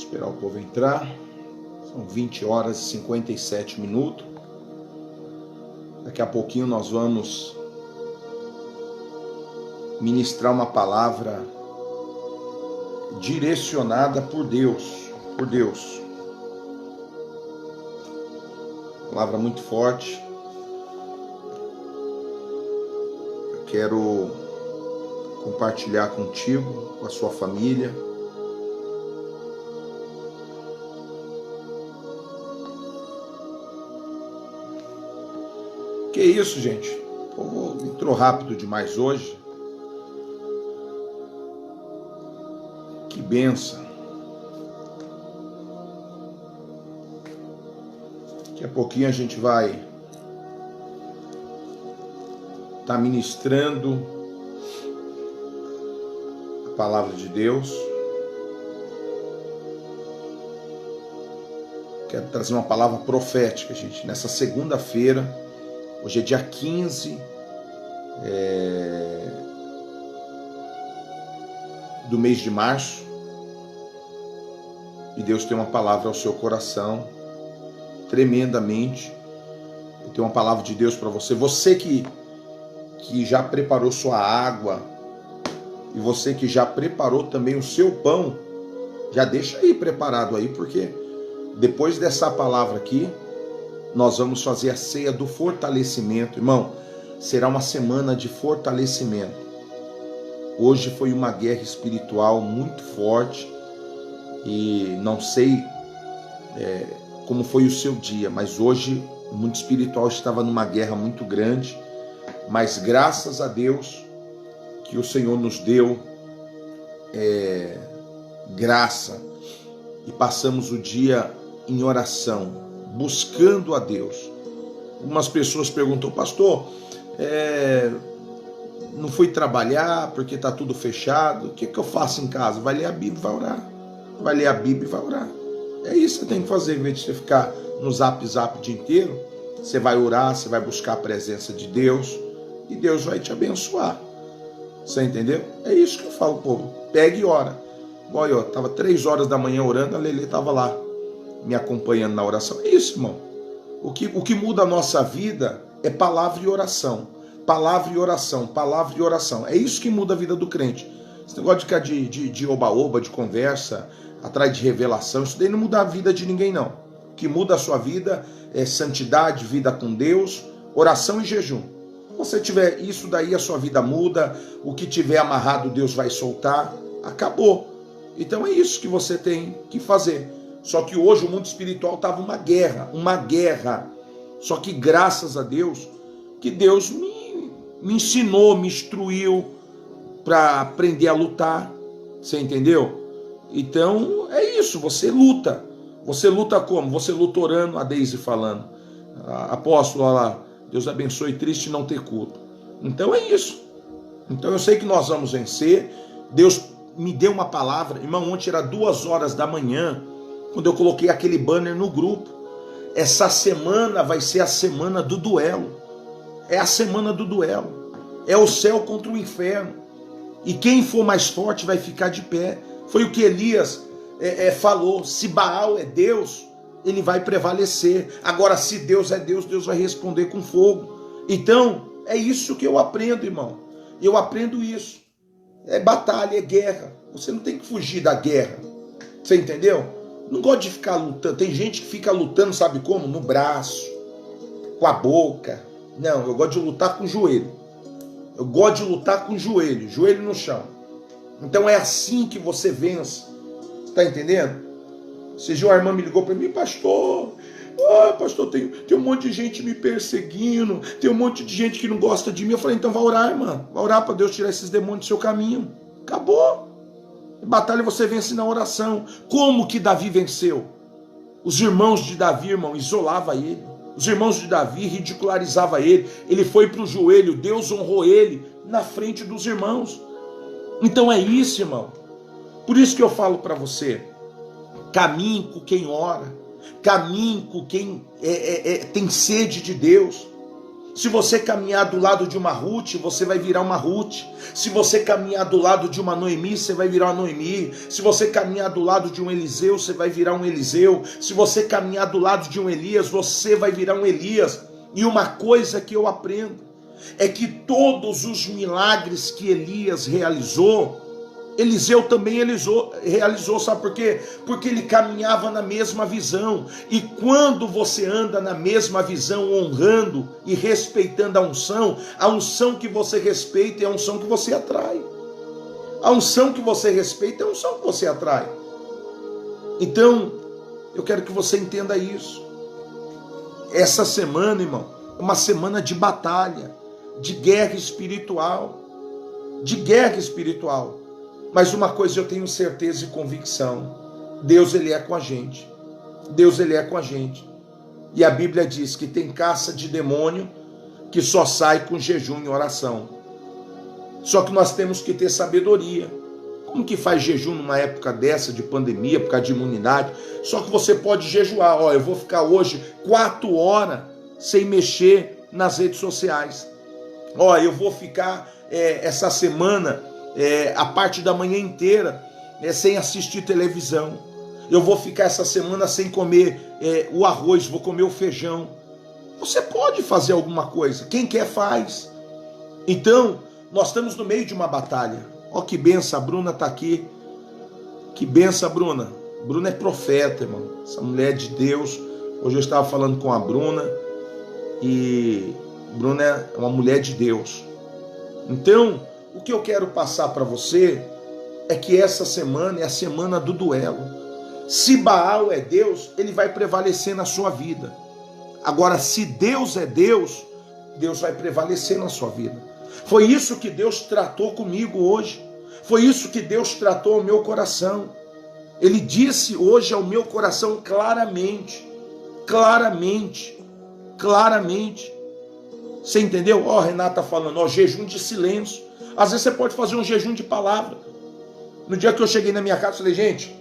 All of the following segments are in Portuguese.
Esperar o povo entrar. São 20 horas e 57 minutos. Daqui a pouquinho nós vamos ministrar uma palavra direcionada por Deus. Palavra muito forte. Eu quero compartilhar contigo, com a sua família. Que isso, gente? O povo entrou rápido demais hoje. Que benção. Daqui a pouquinho a gente vai estar ministrando a palavra de Deus. Quero trazer uma palavra profética, gente, nessa segunda-feira. Hoje é dia 15 do mês de março. E Deus tem uma palavra ao seu coração, tremendamente. Eu tenho uma palavra de Deus para você. Você que já preparou sua água, e você que já preparou também o seu pão, já deixa aí preparado aí, porque depois dessa palavra aqui, nós vamos fazer a ceia do fortalecimento. Irmão, será uma semana de fortalecimento. Hoje foi uma guerra espiritual muito forte. E não sei como foi o seu dia, mas hoje o mundo espiritual estava numa guerra muito grande. Mas graças a Deus que o Senhor nos deu graça. E passamos o dia em oração, buscando a Deus. Algumas pessoas perguntam: pastor, não fui trabalhar porque está tudo fechado, o que eu faço em casa? Vai ler a Bíblia e vai orar. Vai ler a Bíblia e vai orar. É isso que você tem que fazer. Em vez de você ficar no zap o dia inteiro, você vai orar, você vai buscar a presença de Deus e Deus vai te abençoar. Você entendeu? É isso que eu falo, povo. Pega e ora. Olha, eu estava 3 horas da manhã orando, a Lelê estava lá me acompanhando na oração. É isso, irmão. O que muda a nossa vida é palavra e oração. Palavra e oração, palavra e oração. É isso que muda a vida do crente. Esse negócio de ficar de oba-oba, de conversa, atrás de revelação, isso daí não muda a vida de ninguém, não. O que muda a sua vida é santidade, vida com Deus, oração e jejum. Se você tiver isso daí, a sua vida muda. O que tiver amarrado, Deus vai soltar. Acabou. Então é isso que você tem que fazer. Só que hoje o mundo espiritual estava uma guerra. Só que graças a Deus, que Deus me ensinou, me instruiu para aprender a lutar. Você entendeu? Então é isso, você luta. Você luta como? Você luta orando, a Deise falando. Apóstolo, olha lá, Deus abençoe, triste não ter culto. Então é isso. Então eu sei que nós vamos vencer. Deus me deu uma palavra. Irmão, ontem era 2 horas da manhã, quando eu coloquei aquele banner no grupo. Essa semana vai ser a semana do duelo. É a semana do duelo. É o céu contra o inferno. E quem for mais forte vai ficar de pé. Foi o que Elias falou. Se Baal é Deus, ele vai prevalecer. Agora, se Deus é Deus, Deus vai responder com fogo. Então, é isso que eu aprendo, irmão. Eu aprendo isso. É batalha, é guerra. Você não tem que fugir da guerra. Você entendeu? Não gosto de ficar lutando. Tem gente que fica lutando, sabe como? No braço, com a boca. Não, eu gosto de lutar com o joelho. Eu gosto de lutar com o joelho, joelho no chão. Então é assim que você vence. Está entendendo? Esse dia uma irmã me ligou para mim: pastor, pastor, tem um monte de gente me perseguindo, tem um monte de gente que não gosta de mim. Eu falei: então vai orar, irmã. Vai orar para Deus tirar esses demônios do seu caminho. Acabou. Batalha você vence na oração. Como que Davi venceu? Os irmãos de Davi, irmão, isolavam ele. Os irmãos de Davi ridicularizavam ele. Ele foi para o joelho, Deus honrou ele na frente dos irmãos. Então é isso, irmão. Por isso que eu falo para você: caminhe com quem ora, caminhe com quem tem sede de Deus. Se você caminhar do lado de uma Ruth, você vai virar uma Ruth. Se você caminhar do lado de uma Noemi, você vai virar uma Noemi. Se você caminhar do lado de um Eliseu, você vai virar um Eliseu. Se você caminhar do lado de um Elias, você vai virar um Elias. E uma coisa que eu aprendo é que todos os milagres que Elias realizou, Eliseu também realizou, sabe por quê? Porque ele caminhava na mesma visão. E quando você anda na mesma visão, honrando e respeitando a unção que você respeita é a unção que você atrai. A unção que você respeita é a unção que você atrai. Então, eu quero que você entenda isso. Essa semana, irmão, é uma semana de batalha, de guerra espiritual. De guerra espiritual. Mas uma coisa eu tenho certeza e convicção: Deus, Ele é com a gente. Deus, Ele é com a gente. E a Bíblia diz que tem caça de demônio que só sai com jejum e oração. Só que nós temos que ter sabedoria. Como que faz jejum numa época dessa de pandemia, por causa de imunidade? Só que você pode jejuar. Eu vou ficar hoje 4 horas sem mexer nas redes sociais. Eu vou ficar essa semana a parte da manhã inteira sem assistir televisão. Eu vou ficar essa semana sem comer o arroz, vou comer o feijão. Você pode fazer alguma coisa. Quem quer faz. Então, nós estamos no meio de uma batalha. Que benção, a Bruna está aqui. Que benção, Bruna. Bruna é profeta, irmão. Essa mulher de Deus. Hoje eu estava falando com a Bruna. E Bruna é uma mulher de Deus. Então, o que eu quero passar para você é que essa semana é a semana do duelo. Se Baal é Deus, ele vai prevalecer na sua vida. Agora, se Deus é Deus, Deus vai prevalecer na sua vida. Foi isso que Deus tratou comigo hoje. Foi isso que Deus tratou ao meu coração. Ele disse hoje ao meu coração claramente. Você entendeu? Renata falando, jejum de silêncio. Às vezes você pode fazer um jejum de palavra. No dia que eu cheguei na minha casa, eu falei, gente,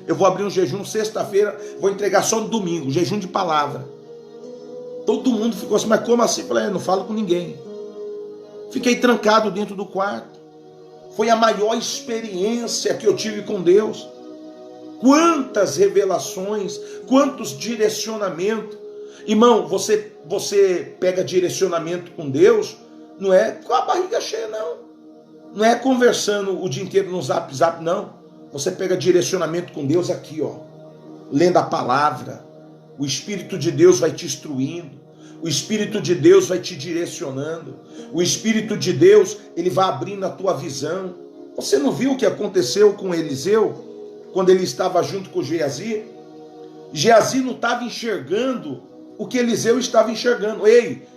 eu vou abrir um jejum sexta-feira, vou entregar só no domingo, jejum de palavra. Todo mundo ficou assim, mas como assim? Eu falei, não falo com ninguém. Fiquei trancado dentro do quarto. Foi a maior experiência que eu tive com Deus. Quantas revelações, quantos direcionamentos. Irmão, você pega direcionamento com Deus, não é com a barriga cheia, não. Não é conversando o dia inteiro no zap, não. Você pega direcionamento com Deus aqui, lendo a palavra. O Espírito de Deus vai te instruindo. O Espírito de Deus vai te direcionando. O Espírito de Deus, ele vai abrindo a tua visão. Você não viu o que aconteceu com Eliseu, quando ele estava junto com Geazi? Geazi não estava enxergando o que Eliseu estava enxergando. Ei,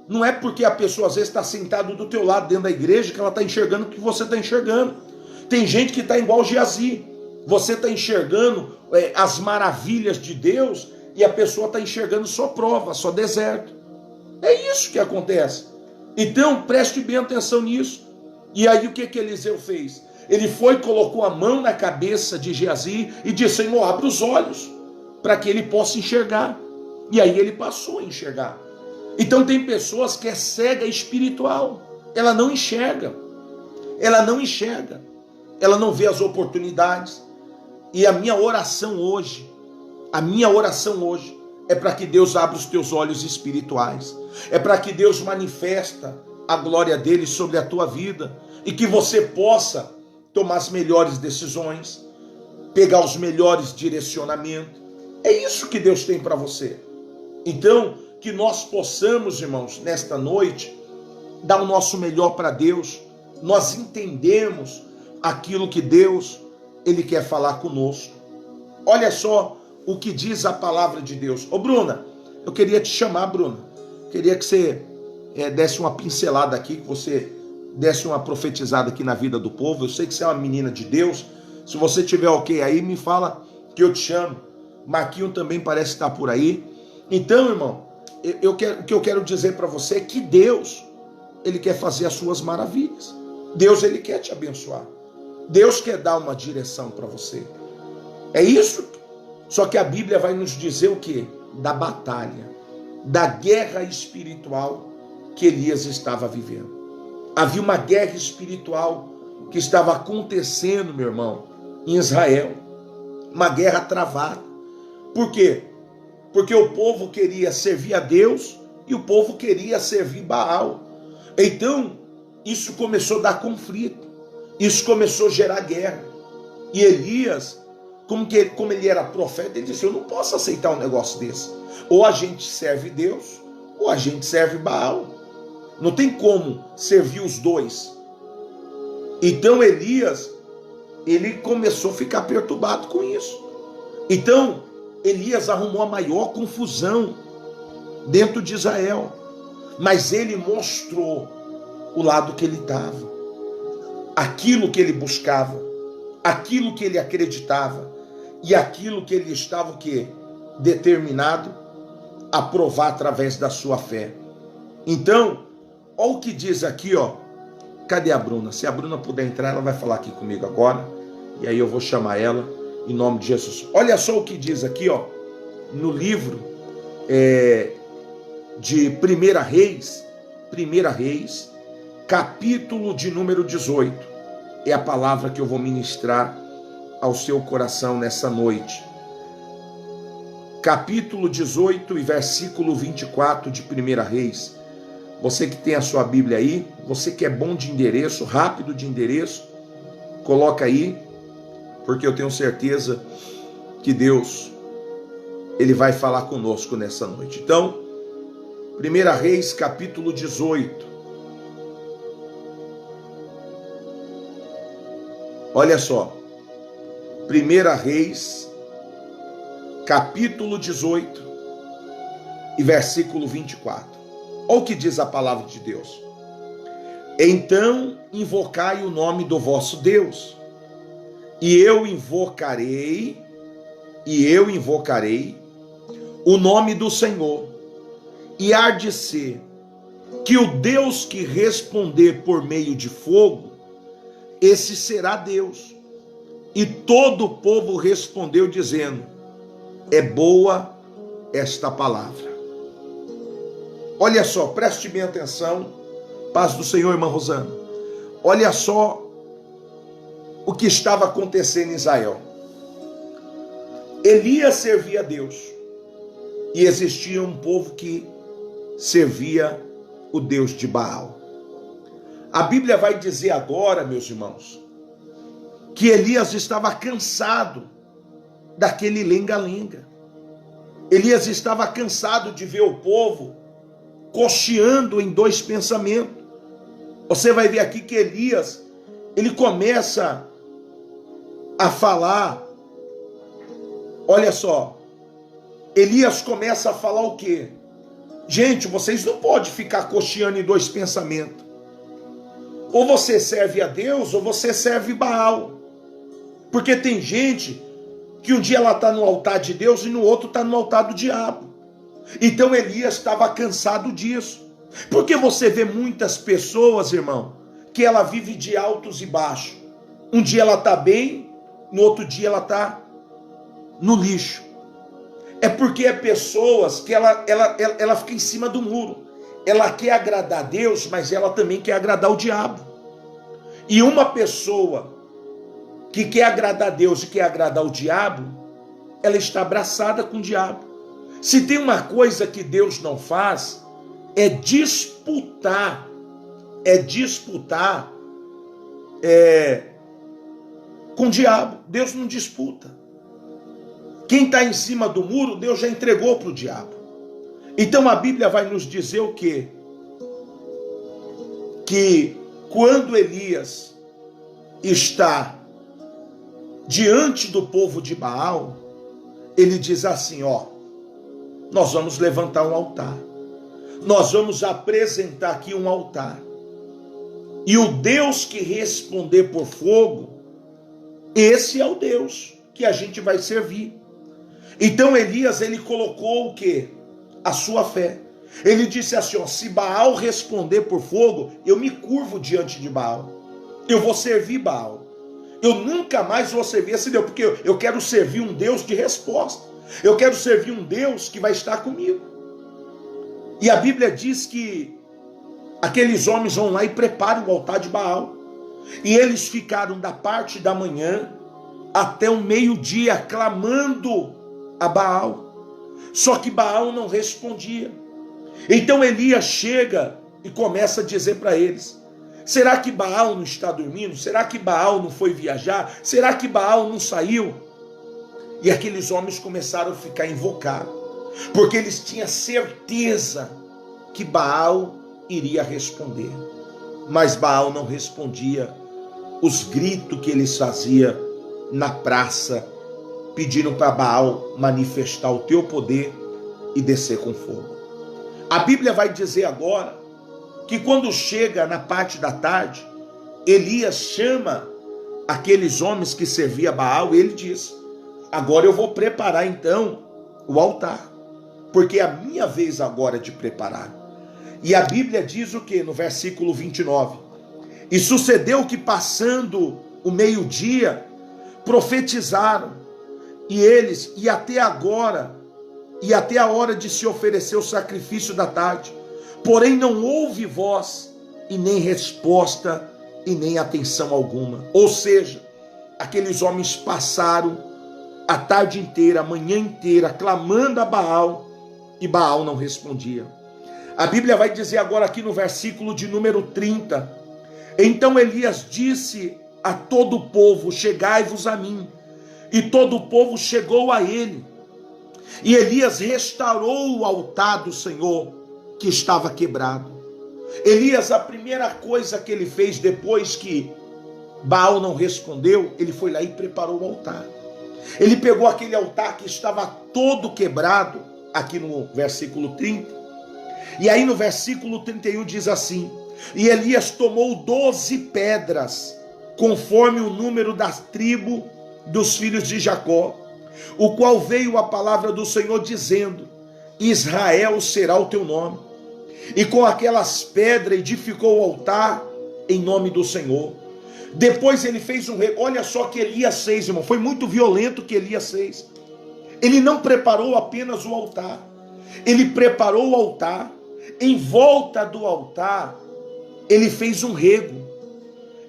não é porque a pessoa às vezes está sentada do teu lado dentro da igreja que ela está enxergando o que você está enxergando. Tem gente que está igual Geazi. Você está enxergando as maravilhas de Deus e a pessoa está enxergando só prova, só deserto. É isso que acontece. Então preste bem atenção nisso. E aí o que Eliseu fez? Ele foi, colocou a mão na cabeça de Geazi e disse, Senhor, abre os olhos para que ele possa enxergar. E aí ele passou a enxergar. Então tem pessoas que é cega espiritual. Ela não enxerga. Ela não vê as oportunidades. E a minha oração hoje é para que Deus abra os teus olhos espirituais. É para que Deus manifesta a glória dele sobre a tua vida. E que você possa tomar as melhores decisões, pegar os melhores direcionamentos. É isso que Deus tem para você. Então, que nós possamos, irmãos, nesta noite, dar o nosso melhor para Deus. Nós entendemos aquilo que Deus, ele quer falar conosco. Olha só o que diz a palavra de Deus. Bruna, eu queria te chamar, Bruna. Queria que você desse uma pincelada aqui, que você desse uma profetizada aqui na vida do povo. Eu sei que você é uma menina de Deus. Se você tiver ok aí, me fala que eu te chamo. Marquinho também parece estar por aí. Então, irmão, o que eu quero dizer para você é que Deus, ele quer fazer as suas maravilhas. Deus, ele quer te abençoar. Deus quer dar uma direção para você. É isso. Só que a Bíblia vai nos dizer o quê? Da batalha, da guerra espiritual que Elias estava vivendo. Havia uma guerra espiritual que estava acontecendo, meu irmão, em Israel. Uma guerra travada. Por quê? Porque o povo queria servir a Deus e o povo queria servir Baal. Então, isso começou a dar conflito. Isso começou a gerar guerra. E Elias, como ele era profeta, ele disse: eu não posso aceitar um negócio desse. Ou a gente serve Deus, ou a gente serve Baal. Não tem como servir os dois. Então Elias, ele começou a ficar perturbado com isso. Então Elias arrumou a maior confusão dentro de Israel. Mas ele mostrou o lado que ele estava, aquilo que ele buscava, aquilo que ele acreditava e aquilo que ele estava o quê? Determinado a provar através da sua fé. Então, olha o que diz aqui, ó. Cadê a Bruna? Se a Bruna puder entrar, ela vai falar aqui comigo agora. E aí eu vou chamar ela em nome de Jesus. Olha só o que diz aqui, ó, no livro de 1 Reis, capítulo de número 18. É a palavra que eu vou ministrar ao seu coração nessa noite. Capítulo 18 e versículo 24 de 1 Reis. Você que tem a sua Bíblia aí, você que é bom de endereço, rápido de endereço, coloca aí, porque eu tenho certeza que Deus, Ele vai falar conosco nessa noite. Então, 1 Reis, capítulo 18. Olha só, 1 Reis, capítulo 18 e versículo 24. Olha o que diz a palavra de Deus. Então invocai o nome do vosso Deus, e eu invocarei o nome do Senhor, e há de ser que o Deus que responder por meio de fogo, esse será Deus. E todo o povo respondeu dizendo: é boa esta palavra. Olha só, preste bem atenção, paz do Senhor, irmã Rosana. Olha só o que estava acontecendo em Israel. Elias servia a Deus, e existia um povo que servia o Deus de Baal. A Bíblia vai dizer agora, meus irmãos, que Elias estava cansado daquele lenga-lenga. Elias estava cansado de ver o povo cocheando em dois pensamentos. Você vai ver aqui que Elias, ele começa a falar, olha só, Elias começa a falar o quê? Gente, vocês não podem ficar cocheando em dois pensamentos. Ou você serve a Deus, ou você serve Baal. Porque tem gente que um dia ela está no altar de Deus e no outro está no altar do diabo. Então Elias estava cansado disso. Porque você vê muitas pessoas, irmão, que ela vive de altos e baixos. Um dia ela está bem, no outro dia ela está no lixo. É porque é pessoas que ela fica em cima do muro. Ela quer agradar a Deus, mas ela também quer agradar o diabo. E uma pessoa que quer agradar a Deus e quer agradar o diabo, ela está abraçada com o diabo. Se tem uma coisa que Deus não faz, é disputar com o diabo. Deus não disputa. Quem está em cima do muro, Deus já entregou para o diabo. Então a Bíblia vai nos dizer o quê? Que quando Elias está diante do povo de Baal, ele diz assim, ó, nós vamos levantar um altar. Nós vamos apresentar aqui um altar. E o Deus que responder por fogo, esse é o Deus que a gente vai servir. Então Elias, ele colocou o quê? A sua fé. Ele disse assim, ó, se Baal responder por fogo, eu me curvo diante de Baal. Eu vou servir Baal. Eu nunca mais vou servir esse Deus, porque eu quero servir um Deus de resposta. Eu quero servir um Deus que vai estar comigo. E a Bíblia diz que aqueles homens vão lá e preparam o altar de Baal. E eles ficaram da parte da manhã até o meio-dia clamando a Baal. Só que Baal não respondia. Então Elias chega e começa a dizer para eles: será que Baal não está dormindo? Será que Baal não foi viajar? Será que Baal não saiu? E aqueles homens começaram a ficar invocados, porque eles tinham certeza que Baal iria responder. Mas Baal não respondia. Os gritos que eles faziam na praça, pedindo para Baal manifestar o teu poder e descer com fogo. A Bíblia vai dizer agora que quando chega na parte da tarde, Elias chama aqueles homens que serviam a Baal e ele diz: agora eu vou preparar então o altar, porque é a minha vez agora de preparar. E a Bíblia diz o que? No versículo 29. E sucedeu que passando o meio-dia, profetizaram, e eles, e até agora, e até a hora de se oferecer o sacrifício da tarde, porém não houve voz, e nem resposta, e nem atenção alguma. Ou seja, aqueles homens passaram a tarde inteira, a manhã inteira, clamando a Baal, e Baal não respondia. A Bíblia vai dizer agora aqui no versículo de número 30, então Elias disse a todo o povo: chegai-vos a mim. E todo o povo chegou a ele. E Elias restaurou o altar do Senhor que estava quebrado. Elias, a primeira coisa que ele fez depois que Baal não respondeu, ele foi lá e preparou o altar. Ele pegou aquele altar que estava todo quebrado, aqui no versículo 30. E aí no versículo 31 diz assim: e Elias tomou 12 pedras, conforme o número da tribo dos filhos de Jacó, o qual veio a palavra do Senhor dizendo: Israel será o teu nome. E com aquelas pedras edificou o altar em nome do Senhor. Depois ele fez um rei. Olha só que Elias fez, irmão. Foi muito violento o que Elias fez. Ele não preparou apenas o altar. Ele preparou o altar. Em volta do altar, ele fez um rego.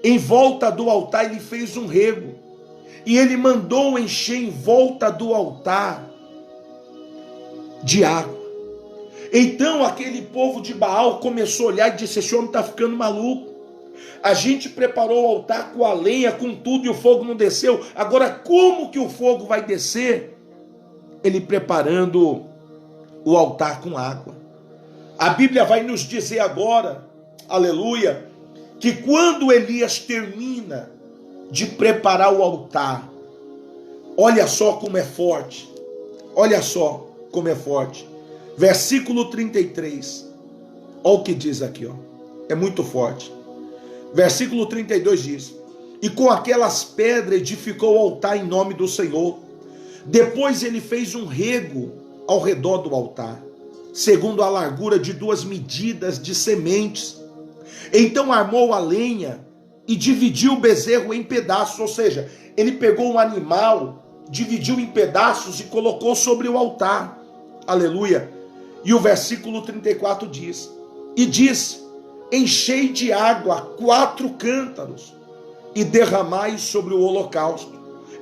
Em volta do altar, ele fez um rego. E ele mandou encher em volta do altar de água. Então aquele povo de Baal começou a olhar e disse: esse homem está ficando maluco. A gente preparou o altar com a lenha, com tudo, e o fogo não desceu. Agora como que o fogo vai descer? Ele preparando o altar com água. A Bíblia vai nos dizer agora, aleluia, que quando Elias termina de preparar o altar, olha só como é forte, olha só como é forte, versículo 33, olha o que diz aqui, ó. É muito forte. Versículo 32 diz: e com aquelas pedras edificou o altar em nome do Senhor. Depois ele fez um rego ao redor do altar, segundo a largura de 2 medidas de sementes. Então armou a lenha e dividiu o bezerro em pedaços, ou seja, ele pegou um animal, dividiu em pedaços e colocou sobre o altar, aleluia. E o versículo 34 diz: e disse: enchei de água 4 cântaros e derramai sobre o holocausto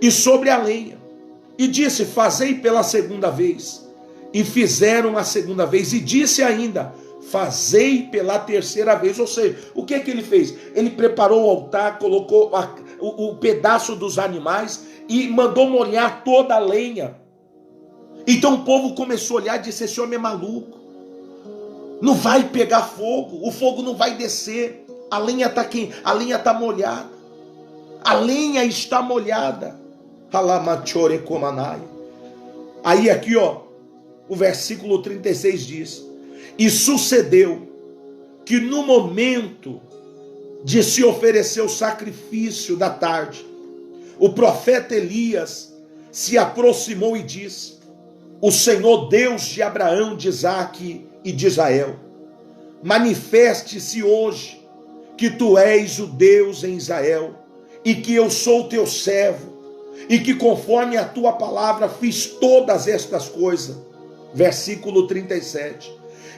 e sobre a lenha. E disse: fazei pela segunda vez. E fizeram a segunda vez. E disse ainda: fazei pela terceira vez. Ou seja, o que é que ele fez? Ele preparou o altar, colocou o pedaço dos animais e mandou molhar toda a lenha. Então o povo começou a olhar e disse: esse homem é maluco, não vai pegar fogo, o fogo não vai descer, a lenha está quente, a lenha está molhada, a lenha está molhada. Aí aqui, ó, o versículo 36 diz: e sucedeu que no momento de se oferecer o sacrifício da tarde, o profeta Elias se aproximou e disse: o Senhor Deus de Abraão, de Isaque e de Israel, manifeste-se hoje que tu és o Deus em Israel, e que eu sou teu servo, e que conforme a tua palavra fiz todas estas coisas. Versículo 37.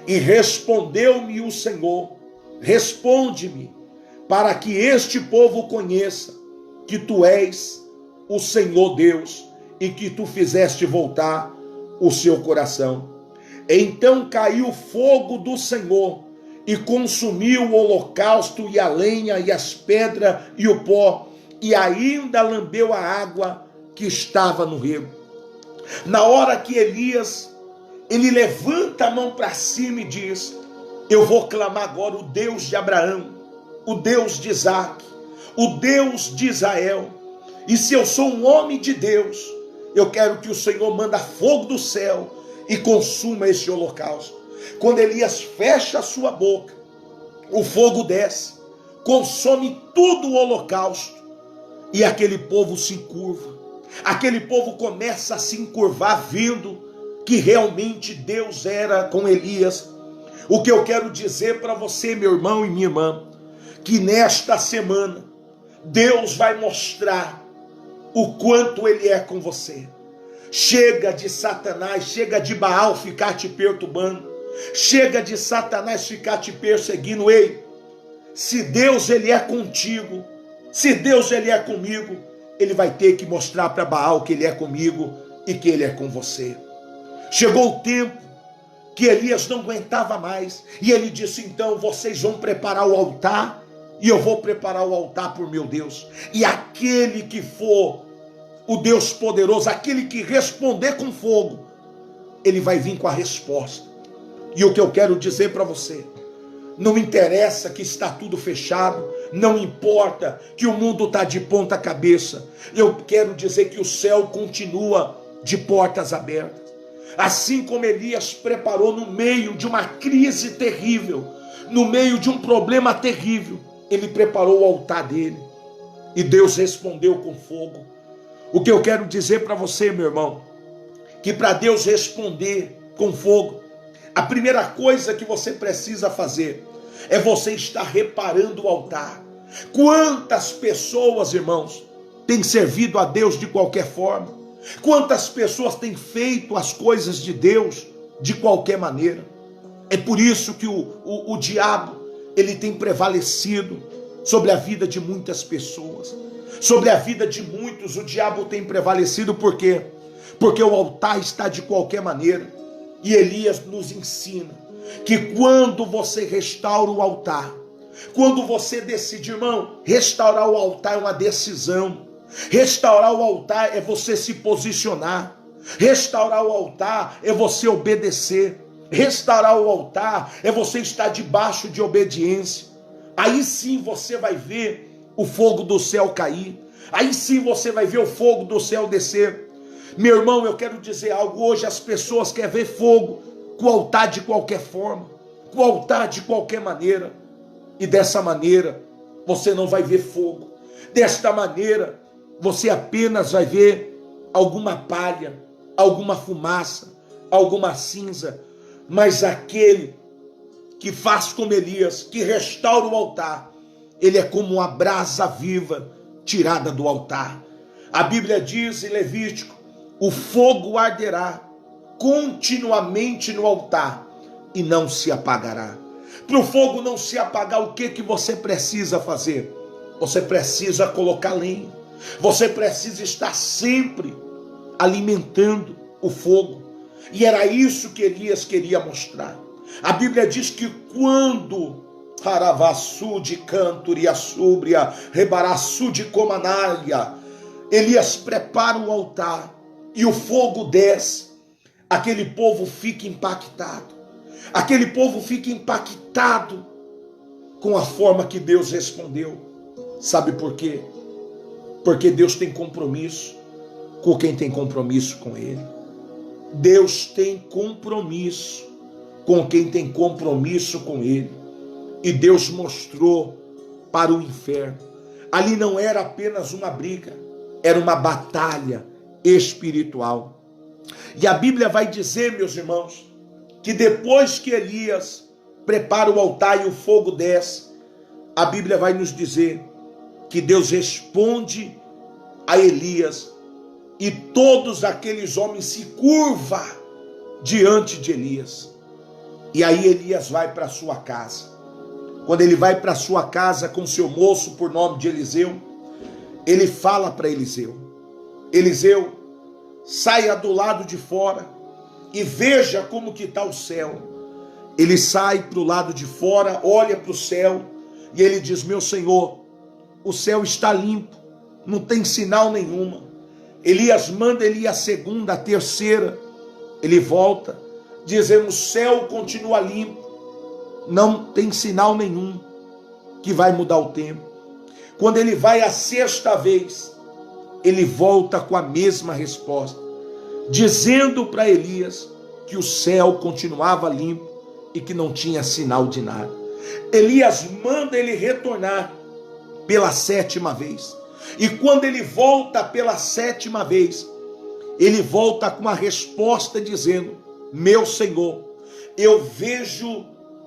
E respondeu-me o Senhor: responde-me, para que este povo conheça que tu és o Senhor Deus e que tu fizeste voltar o seu coração. Então caiu fogo do Senhor e consumiu o holocausto e a lenha e as pedras e o pó, e ainda lambeu a água que estava no rego. Na hora que Elias, ele levanta a mão para cima e diz: eu vou clamar agora o Deus de Abraão, o Deus de Isaac, o Deus de Israel. E se eu sou um homem de Deus, eu quero que o Senhor manda fogo do céu e consuma esse holocausto. Quando Elias fecha a sua boca, o fogo desce, consome tudo o holocausto, e aquele povo se encurva. Aquele povo começa a se encurvar, vendo que realmente Deus era com Elias. O que eu quero dizer para você, meu irmão e minha irmã, que nesta semana Deus vai mostrar o quanto Ele é com você. Chega de Satanás, chega de Baal ficar te perturbando, chega de Satanás ficar te perseguindo. Ei, se Deus Ele é contigo, se Deus Ele é comigo, Ele vai ter que mostrar para Baal que Ele é comigo e que Ele é com você. Chegou o tempo que Elias não aguentava mais, e ele disse: então vocês vão preparar o altar, e eu vou preparar o altar por meu Deus, e aquele que for o Deus poderoso, aquele que responder com fogo, ele vai vir com a resposta. E o que eu quero dizer para você, não interessa que está tudo fechado, não importa que o mundo está de ponta cabeça, eu quero dizer que o céu continua de portas abertas. Assim como Elias preparou no meio de uma crise terrível, no meio de um problema terrível, ele preparou o altar dele, e Deus respondeu com fogo. O que eu quero dizer para você, meu irmão, que para Deus responder com fogo, a primeira coisa que você precisa fazer é você estar reparando o altar. Quantas pessoas, irmãos, têm servido a Deus de qualquer forma? Quantas pessoas têm feito as coisas de Deus de qualquer maneira? É por isso que o diabo, ele tem prevalecido sobre a vida de muitas pessoas. Sobre a vida de muitos, o diabo tem prevalecido. Por quê? Porque o altar está de qualquer maneira. E Elias nos ensina que quando você restaura o altar, quando você decide, irmão, restaurar o altar é uma decisão. Restaurar o altar é você se posicionar. Restaurar o altar é você obedecer. Restaurar o altar é você estar debaixo de obediência. Aí sim você vai ver o fogo do céu cair. Aí sim você vai ver o fogo do céu descer. Meu irmão, eu quero dizer algo. Hoje as pessoas querem ver fogo com o altar de qualquer forma, com o altar de qualquer maneira. E dessa maneira você não vai ver fogo. Desta maneira você apenas vai ver alguma palha, alguma fumaça, alguma cinza. Mas aquele que faz como Elias, que restaura o altar, ele é como uma brasa viva tirada do altar. A Bíblia diz em Levítico: o fogo arderá continuamente no altar e não se apagará. Para o fogo não se apagar, o que você precisa fazer? Você precisa colocar lenha. Você precisa estar sempre alimentando o fogo. E era isso que Elias queria mostrar. A Bíblia diz que quando Haravaçu de Cantoria Súbria, Rebaraçu de Comanária, Elias prepara o altar e o fogo desce, aquele povo fica impactado. Aquele povo fica impactado com a forma que Deus respondeu. Sabe por quê? Porque Deus tem compromisso com quem tem compromisso com Ele. Deus tem compromisso com quem tem compromisso com Ele. E Deus mostrou para o inferno. Ali não era apenas uma briga, era uma batalha espiritual. E a Bíblia vai dizer, meus irmãos, que depois que Elias prepara o altar e o fogo desce, a Bíblia vai nos dizer que Deus responde a Elias e todos aqueles homens se curvam diante de Elias. E aí Elias vai para sua casa. quando ele vai para sua casa com seu moço por nome de Eliseu, ele fala para Eliseu: Eliseu, saia do lado de fora e veja como que está o céu. Ele sai para o lado de fora, olha para o céu e ele diz: meu senhor, o céu está limpo, não tem sinal nenhuma. Elias manda ele ir a segunda, a terceira, ele volta, dizendo: o céu continua limpo, não tem sinal nenhum que vai mudar o tempo. Quando ele vai a sexta vez, ele volta com a mesma resposta, dizendo para Elias que o céu continuava limpo e que não tinha sinal de nada. Elias manda ele retornar pela sétima vez. E quando ele volta pela sétima vez, ele volta com a resposta dizendo: meu Senhor, eu vejo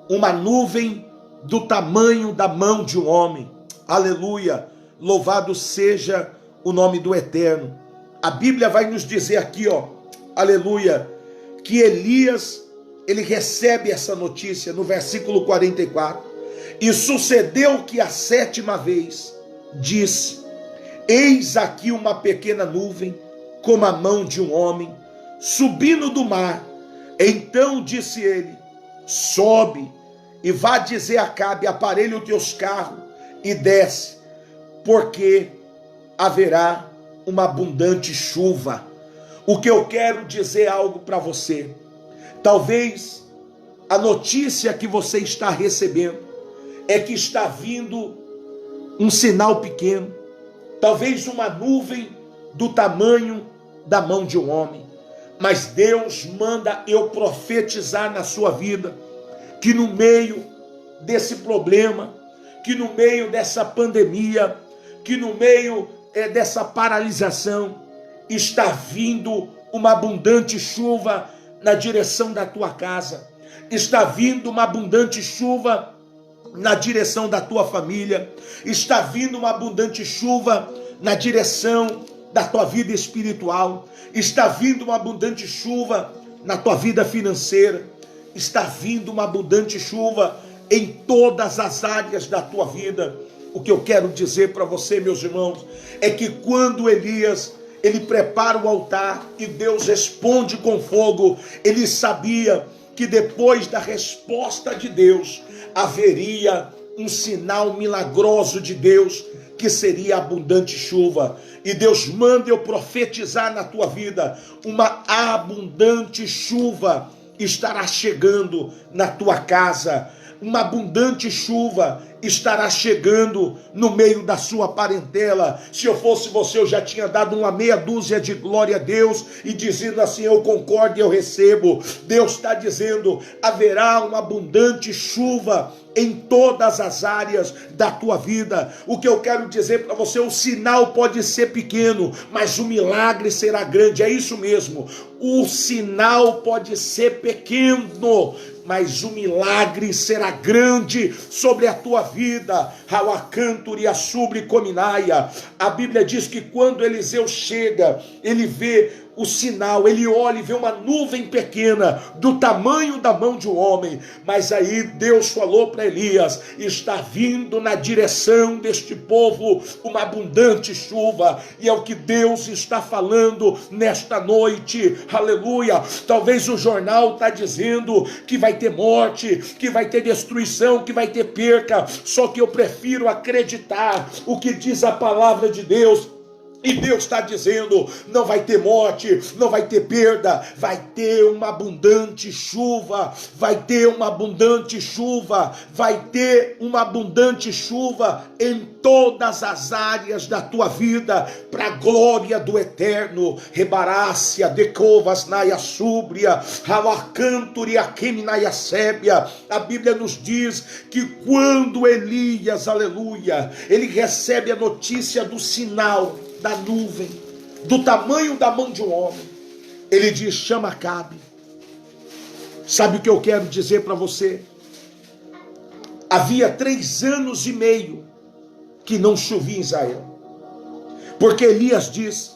uma nuvem do tamanho da mão de um homem. Aleluia, louvado seja o nome do Eterno. A Bíblia vai nos dizer aqui, aleluia, que Elias, ele recebe essa notícia no versículo 44. E sucedeu que a sétima vez disse: eis aqui uma pequena nuvem, como a mão de um homem, subindo do mar. Então disse ele: sobe e vá dizer a Acabe: aparelha os teus carros e desce, porque haverá uma abundante chuva. O que eu quero dizer algo para você. Talvez a notícia que você está recebendo é que está vindo um sinal pequeno, talvez uma nuvem do tamanho da mão de um homem, mas Deus manda eu profetizar na sua vida, que no meio desse problema, que no meio dessa pandemia, que no meio dessa paralisação, está vindo uma abundante chuva na direção da tua casa, está vindo uma abundante chuva na direção da tua família, está vindo uma abundante chuva na direção da tua vida espiritual, está vindo uma abundante chuva na tua vida financeira, está vindo uma abundante chuva em todas as áreas da tua vida. O que eu quero dizer para você, meus irmãos, é que quando Elias, ele prepara o altar e Deus responde com fogo, ele sabia que depois da resposta de Deus, haveria um sinal milagroso de Deus, que seria abundante chuva. E Deus manda eu profetizar na tua vida: uma abundante chuva estará chegando na tua casa, uma abundante chuva estará chegando no meio da sua parentela. Se eu fosse você, eu já tinha dado uma meia dúzia de glória a Deus e dizendo assim: eu concordo e eu recebo. Deus está dizendo: haverá uma abundante chuva em todas as áreas da tua vida. O que eu quero dizer para você: o sinal pode ser pequeno, mas o milagre será grande. É isso mesmo, o sinal pode ser pequeno, mas o milagre será grande sobre a tua vida. A Bíblia diz que quando Eliseu chega, ele vê o sinal, ele olha e vê uma nuvem pequena do tamanho da mão de um homem, mas aí Deus falou para Elias: está vindo na direção deste povo uma abundante chuva. E é o que Deus está falando nesta noite, aleluia. Talvez o jornal está dizendo que vai ter morte, que vai ter destruição, que vai ter perca, só que eu prefiro acreditar o que diz a palavra de Deus. E Deus está dizendo: não vai ter morte, não vai ter perda, vai ter uma abundante chuva, vai ter uma abundante chuva, vai ter uma abundante chuva em todas as áreas da tua vida, para a glória do Eterno. Rebarácia, decovas, naia súbria, halacanturia, queminaia sébia. A Bíblia nos diz que quando Elias, aleluia, ele recebe a notícia do sinal da nuvem, do tamanho da mão de um homem, ele diz: chama Acabe. Sabe o que eu quero dizer para você? Havia 3 anos e meio que não chovia em Israel, porque Elias diz: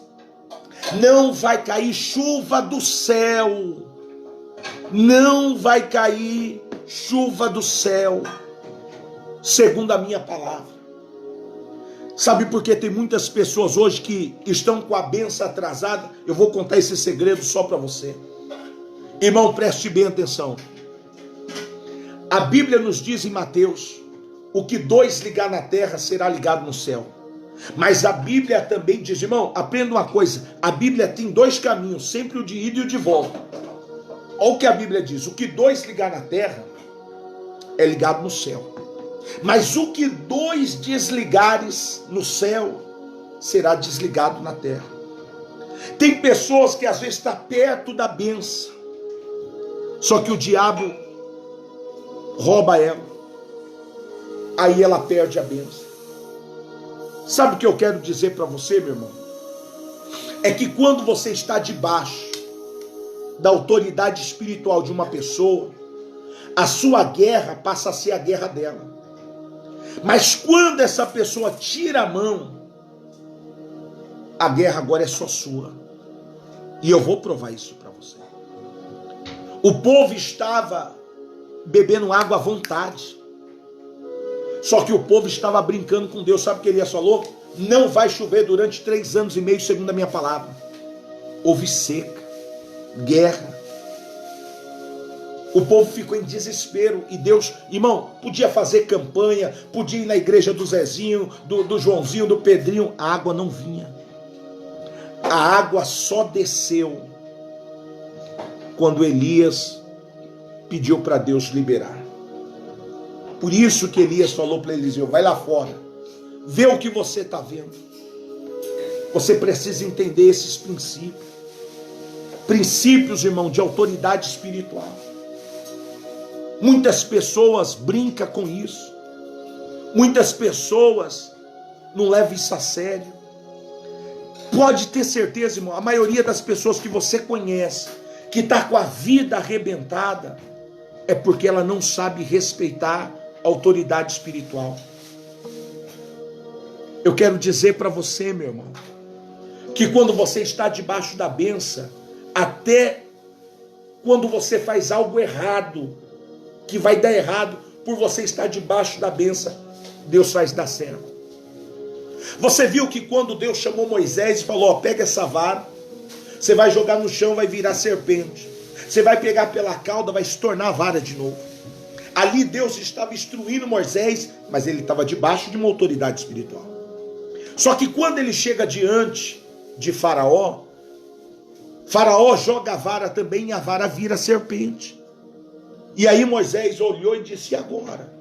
não vai cair chuva do céu, não vai cair chuva do céu. segundo a minha palavra. Sabe por que tem muitas pessoas hoje que estão com a bênção atrasada? Eu vou contar esse segredo só para você. Irmão, preste bem atenção. A Bíblia nos diz em Mateus, o que 2 ligar na terra será ligado no céu. Mas a Bíblia também diz, irmão, aprenda uma coisa, a Bíblia tem 2 caminhos, sempre o de ida e o de volta. Olha o que a Bíblia diz, o que 2 ligar na terra é ligado no céu. Mas o que 2 desligares no céu será desligado na terra. Tem pessoas que às vezes estão perto da bênção, só que o diabo rouba ela, aí ela perde a bênção. Sabe o que eu quero dizer para você, meu irmão? É que quando você está debaixo da autoridade espiritual de uma pessoa, a sua guerra passa a ser a guerra dela. Mas quando essa pessoa tira a mão, a guerra agora é só sua. E eu vou provar isso para você. O povo estava bebendo água à vontade. Só que o povo estava brincando com Deus. Sabe o que Elias falou? Não vai chover durante 3 anos e meio, segundo a minha palavra. Houve seca, guerra. O povo ficou em desespero e Deus, irmão, podia fazer campanha, podia ir na igreja do Zezinho, do Joãozinho, do Pedrinho, a água não vinha. A água só desceu quando Elias pediu para Deus liberar. Por isso que Elias falou para Eliseu, vai lá fora, vê o que você está vendo. Você precisa entender esses princípios. Princípios, irmão, de autoridade espiritual. Muitas pessoas brincam com isso. Muitas pessoas não levam isso a sério. Pode ter certeza, irmão, a maioria das pessoas que você conhece, que está com a vida arrebentada, é porque ela não sabe respeitar a autoridade espiritual. Eu quero dizer para você, meu irmão, que quando você está debaixo da bênção, até quando você faz algo errado, que vai dar errado, por você estar debaixo da bênção, Deus faz dar certo. Você viu que quando Deus chamou Moisés e falou, ó, pega essa vara, você vai jogar no chão, vai virar serpente. Você vai pegar pela cauda, vai se tornar vara de novo. Ali Deus estava instruindo Moisés, mas ele estava debaixo de uma autoridade espiritual. Só que quando ele chega diante de Faraó, Faraó joga a vara também e a vara vira serpente. E aí Moisés olhou e disse, e agora?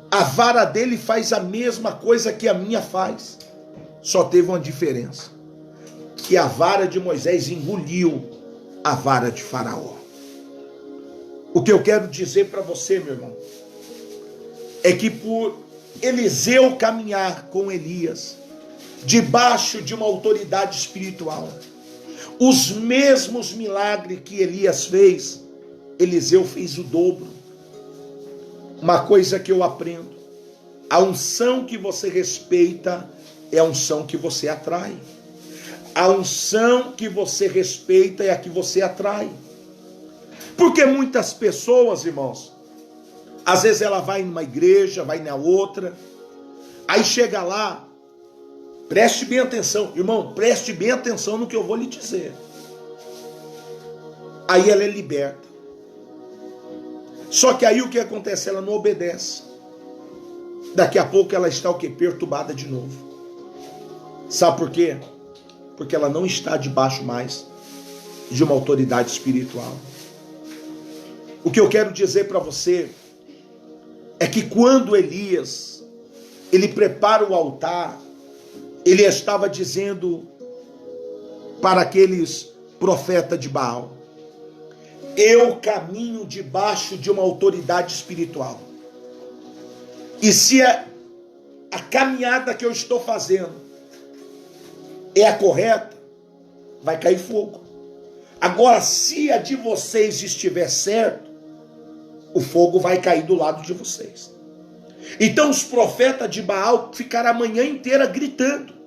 A vara dele faz a mesma coisa que a minha faz. Só teve uma diferença. Que a vara de Moisés engoliu a vara de Faraó. O que eu quero dizer para você, meu irmão, é que por Eliseu caminhar com Elias, debaixo de uma autoridade espiritual, os mesmos milagres que Elias fez, Eliseu fez o dobro. Uma coisa que eu aprendo, a unção que você respeita é a unção que você atrai. A unção que você respeita é a que você atrai. Porque muitas pessoas, irmãos, às vezes ela vai numa igreja, vai na outra, aí chega lá, preste bem atenção, irmão, preste bem atenção no que eu vou lhe dizer. Aí ela é liberta. Só que aí o que acontece? Ela não obedece. Daqui a pouco ela está o quê? Perturbada de novo. Sabe por quê? Porque ela não está debaixo mais de uma autoridade espiritual. O que eu quero dizer para você é que quando Elias, ele prepara o altar, ele estava dizendo para aqueles profetas de Baal, eu caminho debaixo de uma autoridade espiritual. E se a caminhada que eu estou fazendo é a correta, vai cair fogo. Agora, se a de vocês estiver certo, o fogo vai cair do lado de vocês. Então os profetas de Baal ficaram a manhã inteira gritando.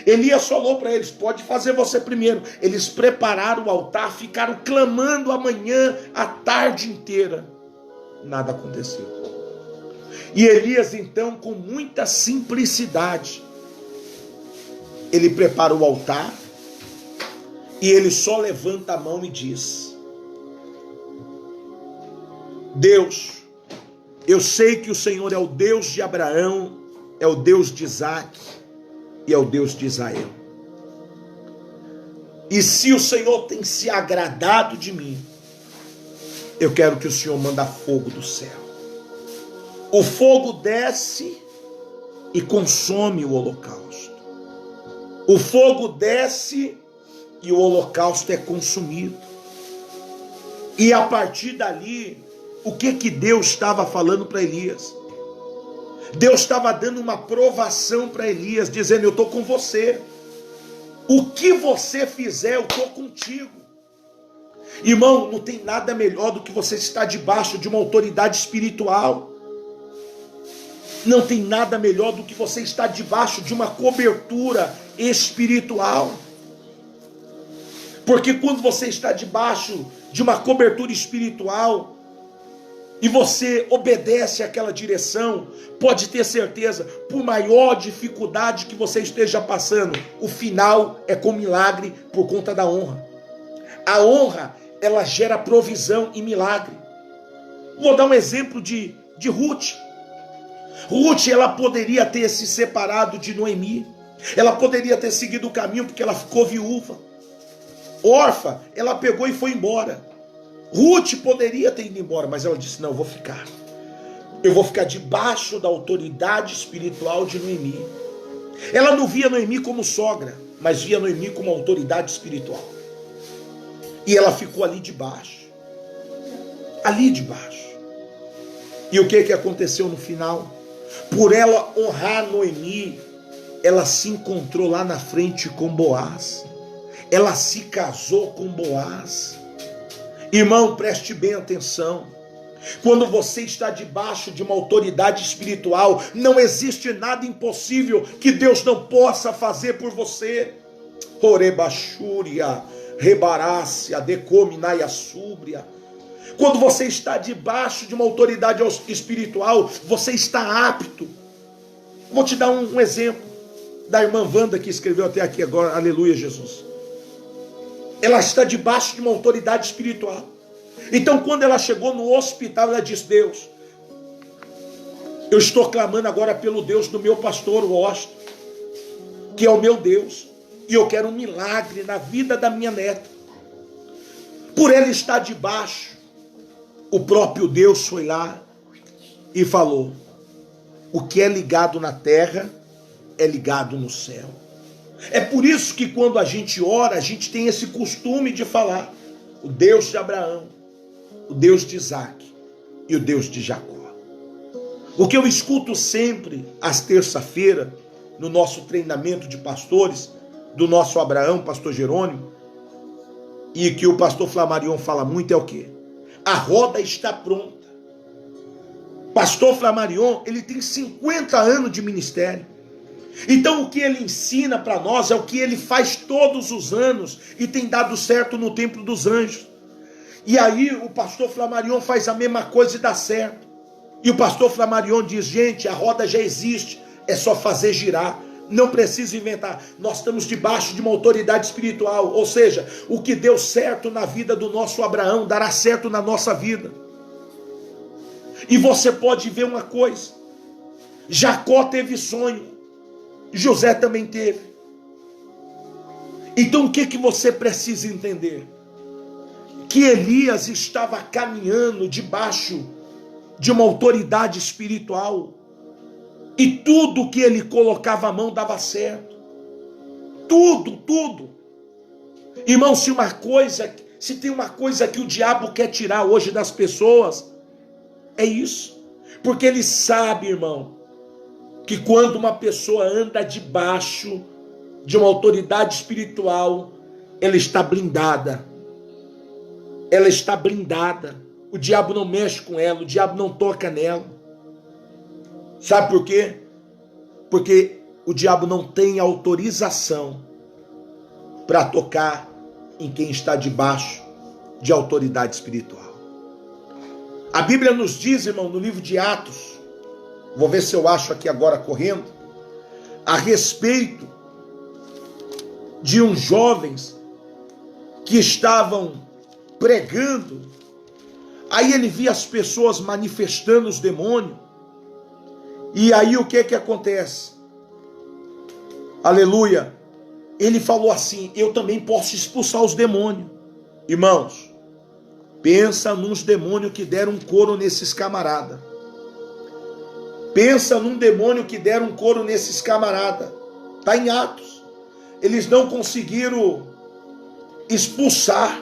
Elias falou para eles, pode fazer você primeiro. Eles prepararam o altar, ficaram clamando a manhã, a tarde inteira. Nada aconteceu. E Elias, então, com muita simplicidade, ele prepara o altar e ele só levanta a mão e diz: Deus, eu sei que o Senhor é o Deus de Abraão, é o Deus de Isaac e é o Deus de Israel. E se o Senhor tem se agradado de mim, eu quero que o Senhor manda fogo do céu. O fogo desce e consome o holocausto. O fogo desce e o holocausto é consumido. E a partir dali, o que Deus estava falando para Elias? Deus estava dando uma provação para Elias, dizendo: eu estou com você. O que você fizer, eu estou contigo. Irmão, não tem nada melhor do que você estar debaixo de uma autoridade espiritual. Não tem nada melhor do que você estar debaixo de uma cobertura espiritual. Porque quando você está debaixo de uma cobertura espiritual e você obedece àquela direção, pode ter certeza, por maior dificuldade que você esteja passando, o final é com milagre por conta da honra. A honra, ela gera provisão e milagre. Vou dar um exemplo de Ruth. Ruth, ela poderia ter se separado de Noemi. Ela poderia ter seguido o caminho porque ela ficou viúva. Orfa, ela pegou e foi embora. Ruth poderia ter ido embora, mas ela disse: não, eu vou ficar. Eu vou ficar debaixo da autoridade espiritual de Noemi. Ela não via Noemi como sogra, mas via Noemi como autoridade espiritual. E ela ficou ali debaixo. Ali debaixo. E o que aconteceu no final? Por ela honrar Noemi, ela se encontrou lá na frente com Boaz. Ela se casou com Boaz. Irmão, preste bem atenção. Quando você está debaixo de uma autoridade espiritual, não existe nada impossível que Deus não possa fazer por você. Orebachúria, rebarácia, decominaia súbria. Quando você está debaixo de uma autoridade espiritual, você está apto. Vou te dar um exemplo da irmã Wanda, que escreveu até aqui agora, aleluia Jesus. Ela está debaixo de uma autoridade espiritual. Então, quando ela chegou no hospital, ela disse: Deus, eu estou clamando agora pelo Deus do meu pastor Washington, que é o meu Deus, e eu quero um milagre na vida da minha neta. Por ela estar debaixo, o próprio Deus foi lá e falou: o que é ligado na terra é ligado no céu. É por isso que quando a gente ora, a gente tem esse costume de falar: o Deus de Abraão, o Deus de Isaac e o Deus de Jacó. O que eu escuto sempre às terça-feiras, no nosso treinamento de pastores, do nosso Abraão, pastor Jerônimo, e que o pastor Flamarion fala muito, é o quê? A roda está pronta. Pastor Flamarion, ele tem 50 anos de ministério. Então o que ele ensina para nós é o que ele faz todos os anos e tem dado certo no Templo dos Anjos. E aí o pastor Flamarion faz a mesma coisa e dá certo. E o pastor Flamarion diz: gente, a roda já existe, é só fazer girar. Não precisa inventar. Nós estamos debaixo de uma autoridade espiritual. Ou seja, o que deu certo na vida do nosso Abraão dará certo na nossa vida. E você pode ver uma coisa: Jacó teve sonho, José também teve. Então o que você precisa entender? Que Elias estava caminhando debaixo de uma autoridade espiritual. E tudo que ele colocava a mão dava certo. Tudo. Irmão, se tem uma coisa que o diabo quer tirar hoje das pessoas, é isso. Porque ele sabe, irmão, que quando uma pessoa anda debaixo de uma autoridade espiritual, ela está blindada. Ela está blindada. O diabo não mexe com ela, o diabo não toca nela. Sabe por quê? Porque o diabo não tem autorização para tocar em quem está debaixo de autoridade espiritual. A Bíblia nos diz, irmão, no livro de Atos, vou ver se eu acho aqui agora correndo, a respeito de uns jovens que estavam pregando. Aí ele via as pessoas manifestando os demônios. E aí o que acontece? Aleluia. Ele falou assim: eu também posso expulsar os demônios. Irmãos, pensa nos demônios que deram um couro nesses camaradas. Pensa num demônio que deram um couro nesses camaradas. Está em Atos. Eles não conseguiram expulsar.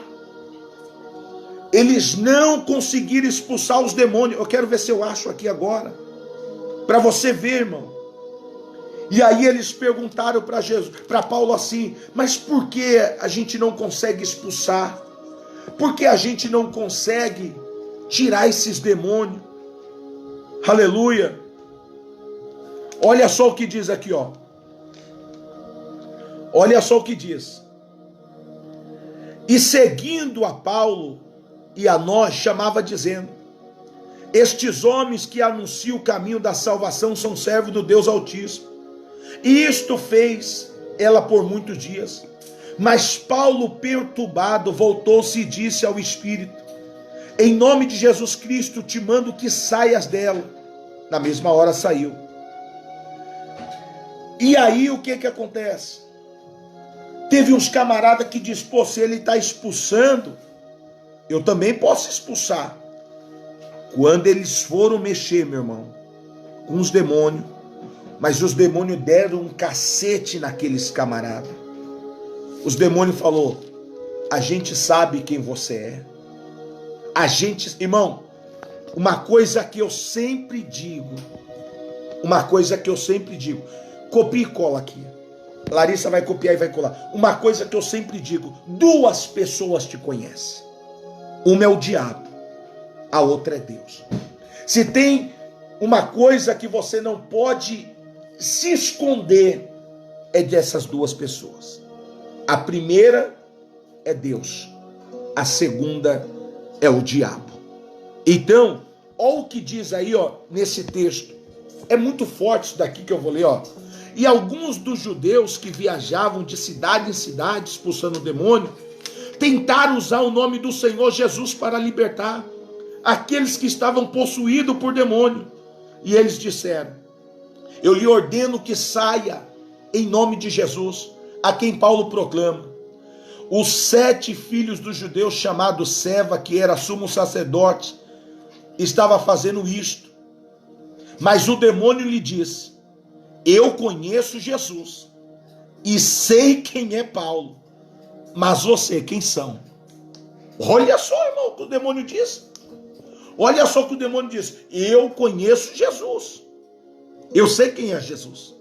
Eles não conseguiram expulsar os demônios. Eu quero ver se eu acho aqui agora, para você ver, irmão. E aí eles perguntaram para Jesus, para Paulo assim: mas por que a gente não consegue expulsar? Por que a gente não consegue tirar esses demônios? Aleluia. Olha só o que diz aqui, ó. Olha só o que diz. E seguindo a Paulo e a nós, chamava dizendo: estes homens que anunciam o caminho da salvação são servos do Deus Altíssimo. E isto fez ela por muitos dias. Mas Paulo, perturbado, voltou-se e disse ao Espírito: em nome de Jesus Cristo te mando que saias dela. Na mesma hora saiu. E aí o que acontece? Teve uns camaradas que diz: pô, se ele está expulsando, eu também posso expulsar. Quando eles foram mexer, meu irmão, com os demônios, mas os demônios deram um cacete naqueles camaradas. Os demônios falou: a gente sabe quem você é. A gente, irmão, uma coisa que eu sempre digo, copia e cola aqui. Larissa vai copiar e vai colar. Uma coisa que eu sempre digo: duas pessoas te conhecem. Uma é o diabo, a outra é Deus. Se tem uma coisa que você não pode se esconder, é dessas duas pessoas. A primeira é Deus, a segunda é o diabo. Então, olha o que diz aí, ó, nesse texto. É muito forte isso daqui que eu vou ler, ó. E alguns dos judeus que viajavam de cidade em cidade expulsando o demônio, tentaram usar o nome do Senhor Jesus para libertar aqueles que estavam possuídos por demônio. E eles disseram: eu lhe ordeno que saia em nome de Jesus, a quem Paulo proclama. Os 7 filhos dos judeus, chamados Seva, que era sumo sacerdote, estava fazendo isto. Mas o demônio lhe disse: eu conheço Jesus e sei quem é Paulo, mas você, quem são? Olha só, irmão, o que o demônio diz. Olha só o que o demônio diz: eu conheço Jesus, eu sei quem é Jesus.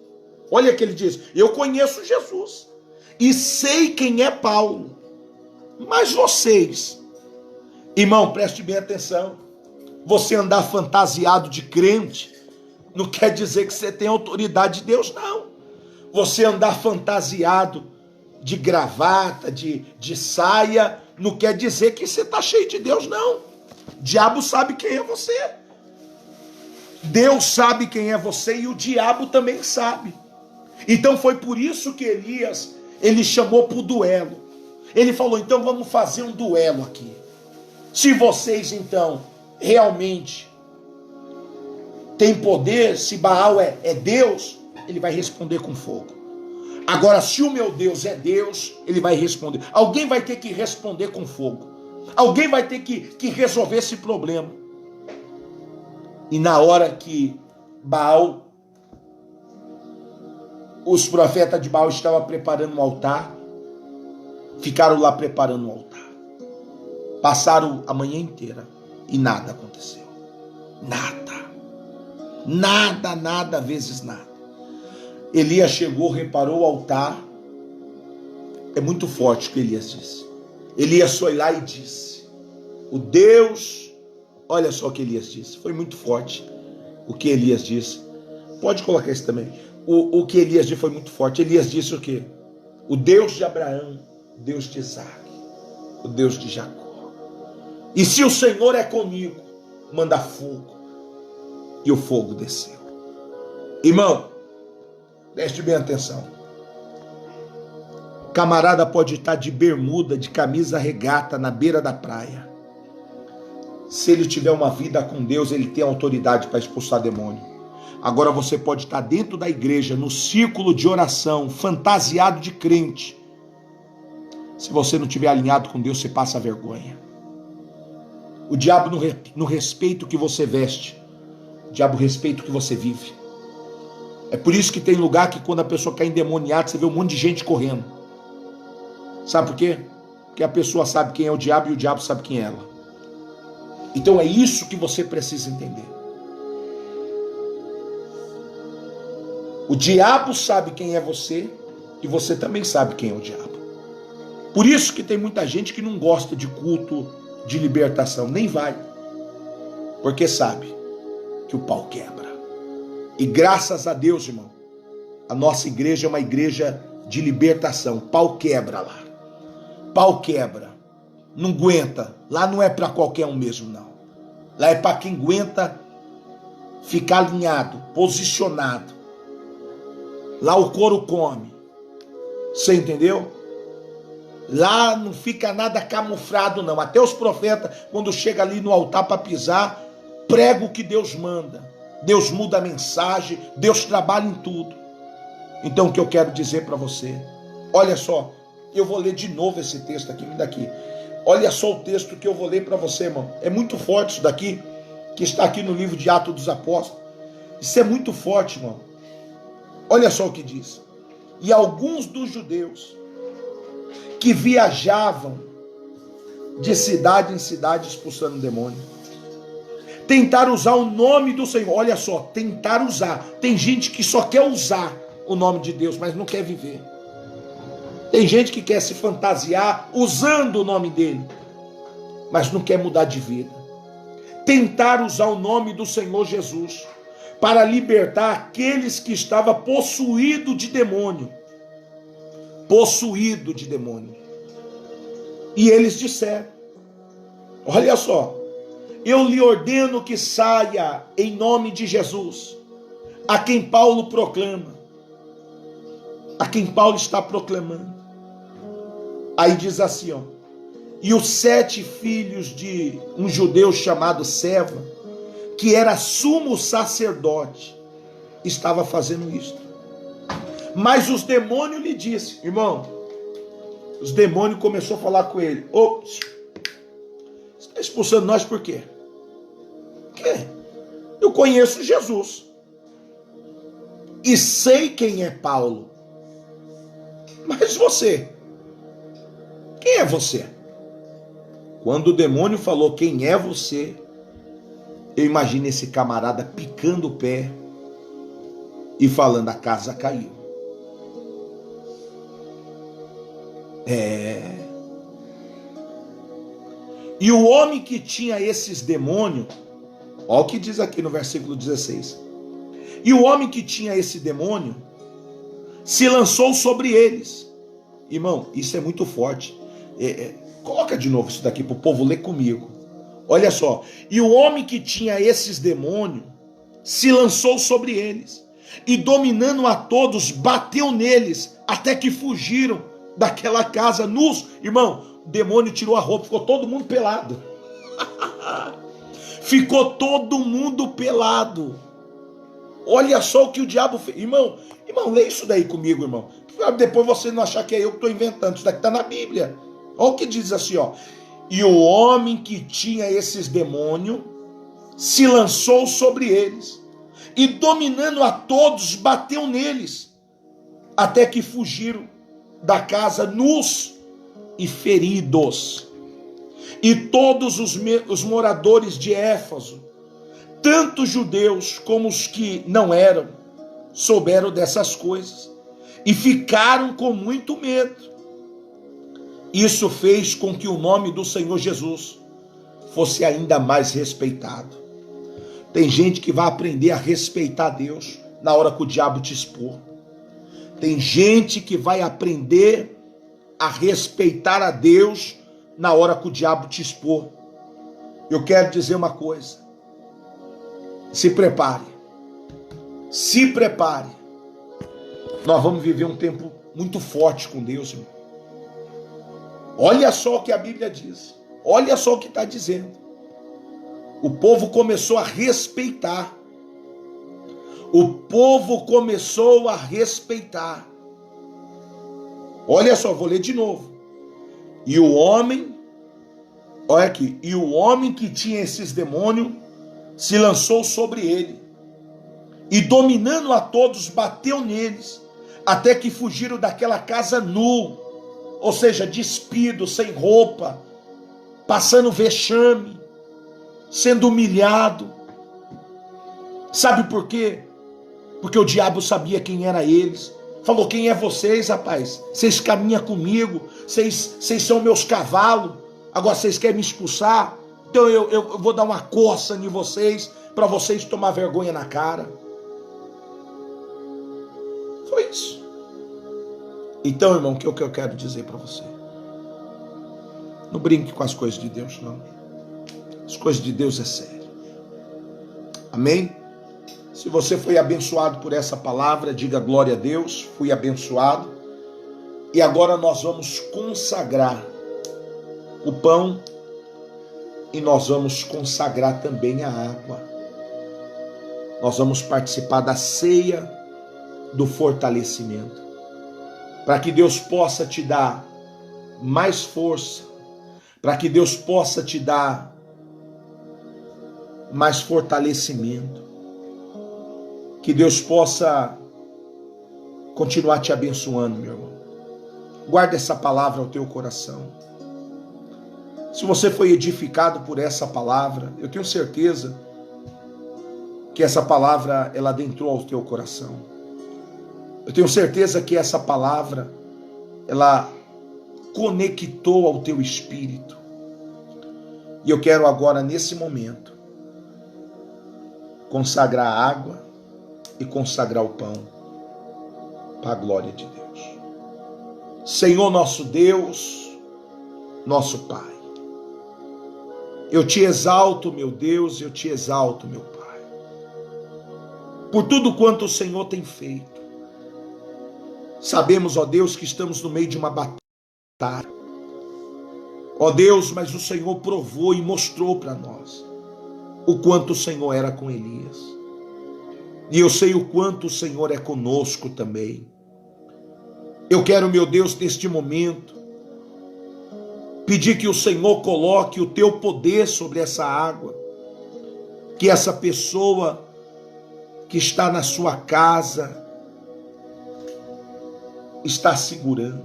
Olha o que ele diz: eu conheço Jesus e sei quem é Paulo, mas vocês, irmão, preste bem atenção. Você andar fantasiado de crente não quer dizer que você tem autoridade de Deus, não. Você andar fantasiado de gravata, de saia, não quer dizer que você está cheio de Deus, não. O diabo sabe quem é você. Deus sabe quem é você e o diabo também sabe. Então foi por isso que Elias, ele chamou para o duelo. Ele falou: então vamos fazer um duelo aqui. Se vocês então realmente têm poder, se Baal é Deus, ele vai responder com fogo. Agora, se o meu Deus é Deus, ele vai responder. Alguém vai ter que responder com fogo. Alguém vai ter que resolver esse problema. E na hora que Baal, os profetas de Baal estavam preparando um altar, ficaram lá preparando um altar. Passaram a manhã inteira e nada aconteceu. Nada vezes nada. Elias chegou, reparou o altar. É muito forte o que Elias disse. Elias foi lá e disse: o Deus, olha só o que Elias disse. Foi muito forte o que Elias disse. Pode colocar isso também. O que Elias disse foi muito forte. Elias disse o quê? O Deus de Abraão, Deus de Isaac, o Deus de Jacó. E se o Senhor é comigo, manda fogo. E o fogo desceu. Irmão, preste bem atenção. Camarada pode estar de bermuda, de camisa regata na beira da praia. Se ele tiver uma vida com Deus, ele tem autoridade para expulsar demônio. Agora você pode estar dentro da igreja, no círculo de oração, fantasiado de crente. Se você não estiver alinhado com Deus, você passa vergonha. O diabo não respeita o que você veste. O diabo respeita o que você vive. É por isso que tem lugar que quando a pessoa cai endemoniada, você vê um monte de gente correndo. Sabe por quê? Porque a pessoa sabe quem é o diabo e o diabo sabe quem é ela. Então é isso que você precisa entender. O diabo sabe quem é você e você também sabe quem é o diabo. Por isso que tem muita gente que não gosta de culto de libertação, nem vai. Porque sabe que o pau quebra. E graças a Deus, irmão, a nossa igreja é uma igreja de libertação. Pau quebra lá. Pau quebra. Não aguenta. Lá não é para qualquer um mesmo, não. Lá é para quem aguenta ficar alinhado, posicionado. Lá o couro come. Você entendeu? Lá não fica nada camuflado, não. Até os profetas, quando chega ali no altar para pisar, prega o que Deus manda. Deus muda a mensagem, Deus trabalha em tudo. Então o que eu quero dizer para você, olha só, eu vou ler de novo esse texto aqui, me daqui. Olha só o texto que eu vou ler para você, irmão. É muito forte isso daqui, que está aqui no livro de Atos dos Apóstolos. Isso é muito forte, irmão. Olha só o que diz. E alguns dos judeus que viajavam de cidade em cidade expulsando o demônio, tentaram usar o nome do Senhor. Olha só, tentaram usar. Tem gente que só quer usar o nome de Deus, mas não quer viver. Tem gente que quer se fantasiar usando o nome dele, mas não quer mudar de vida. Tentaram usar o nome do Senhor Jesus para libertar aqueles que estavam possuídos de demônio. Possuído de demônio. E eles disseram, olha só, eu lhe ordeno que saia em nome de Jesus, a quem Paulo proclama, a quem Paulo está proclamando. Aí diz assim, ó, e os 7 filhos de um judeu chamado Seva, que era sumo sacerdote, estava fazendo isso. Mas os demônios lhe disseram, irmão, os demônios começaram a falar com ele, você está expulsando nós por quê? Quê? Eu conheço Jesus e sei quem é Paulo, mas você, quem é você? Quando o demônio falou quem é você, eu imagino esse camarada picando o pé e falando, a casa caiu. E o homem que tinha esses demônios, olha o que diz aqui no versículo 16. E o homem que tinha esse demônio se lançou sobre eles. Irmão, isso é muito forte. Coloca de novo isso daqui para o povo ler comigo. Olha só. E o homem que tinha esses demônios se lançou sobre eles. E dominando a todos, bateu neles até que fugiram daquela casa nus. Irmão, o demônio tirou a roupa, ficou todo mundo pelado. Ficou todo mundo pelado. Olha só o que o diabo fez. Irmão, lê isso daí comigo, irmão. Depois você não achar que é eu que estou inventando. Isso daqui está na Bíblia. Olha o que diz assim, ó. E o homem que tinha esses demônios se lançou sobre eles. E dominando a todos, bateu neles. Até que fugiram da casa nus e feridos. E todos os moradores de Éfeso, tanto judeus como os que não eram, souberam dessas coisas e ficaram com muito medo. Isso fez com que o nome do Senhor Jesus fosse ainda mais respeitado. Tem gente que vai aprender a respeitar Deus na hora que o diabo te expor. Tem gente que vai aprender a respeitar a Deus na hora que o diabo te expor. Eu quero dizer uma coisa. Se prepare. Se prepare. Nós vamos viver um tempo muito forte com Deus, irmão. Olha só o que a Bíblia diz. Olha só o que está dizendo. O povo começou a respeitar. O povo começou a respeitar. Olha só, vou ler de novo. E o homem, olha aqui, e o homem que tinha esses demônios se lançou sobre ele. E dominando a todos, bateu neles, até que fugiram daquela casa nu, ou seja, despido, sem roupa, passando vexame, sendo humilhado. Sabe por quê? Porque o diabo sabia quem era eles. Falou: quem é vocês, rapaz? Vocês caminham comigo, vocês são meus cavalos, agora vocês querem me expulsar? Então eu vou dar uma coça em vocês, para vocês tomar vergonha na cara. Foi isso. Então, irmão, o que eu quero dizer para você? Não brinque com as coisas de Deus, não. As coisas de Deus é sério. Amém? Se você foi abençoado por essa palavra, diga glória a Deus, fui abençoado. E agora nós vamos consagrar o pão e nós vamos consagrar também a água. Nós vamos participar da ceia do fortalecimento, para que Deus possa te dar mais força, para que Deus possa te dar mais fortalecimento, que Deus possa continuar te abençoando, meu irmão. Guarda essa palavra ao teu coração. Se você foi edificado por essa palavra, eu tenho certeza que essa palavra ela adentrou ao teu coração. Eu tenho certeza que essa palavra ela conectou ao teu espírito. E eu quero agora, nesse momento, consagrar a água e consagrar o pão para a glória de Deus. Senhor nosso Deus, nosso Pai, eu te exalto, meu Deus, eu te exalto, meu Pai, por tudo quanto o Senhor tem feito. Sabemos, ó Deus, que estamos no meio de uma batalha. Ó Deus, mas o Senhor provou e mostrou para nós o quanto o Senhor era com Elias. E eu sei o quanto o Senhor é conosco também. Eu quero, meu Deus, neste momento, pedir que o Senhor coloque o teu poder sobre essa água, que essa pessoa que está na sua casa está segurando.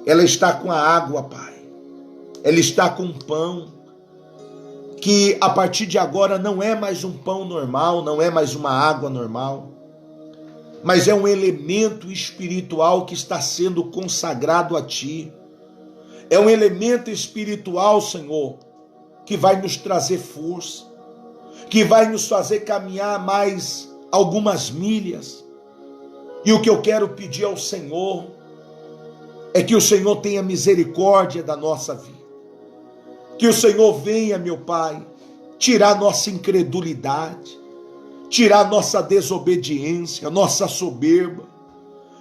Ela está com a água, Pai. Ela está com pão, que a partir de agora não é mais um pão normal, não é mais uma água normal, mas é um elemento espiritual que está sendo consagrado a Ti. É um elemento espiritual, Senhor, que vai nos trazer força, que vai nos fazer caminhar mais algumas milhas. E o que eu quero pedir ao Senhor é que o Senhor tenha misericórdia da nossa vida. Que o Senhor venha, meu Pai, tirar nossa incredulidade, tirar nossa desobediência, nossa soberba.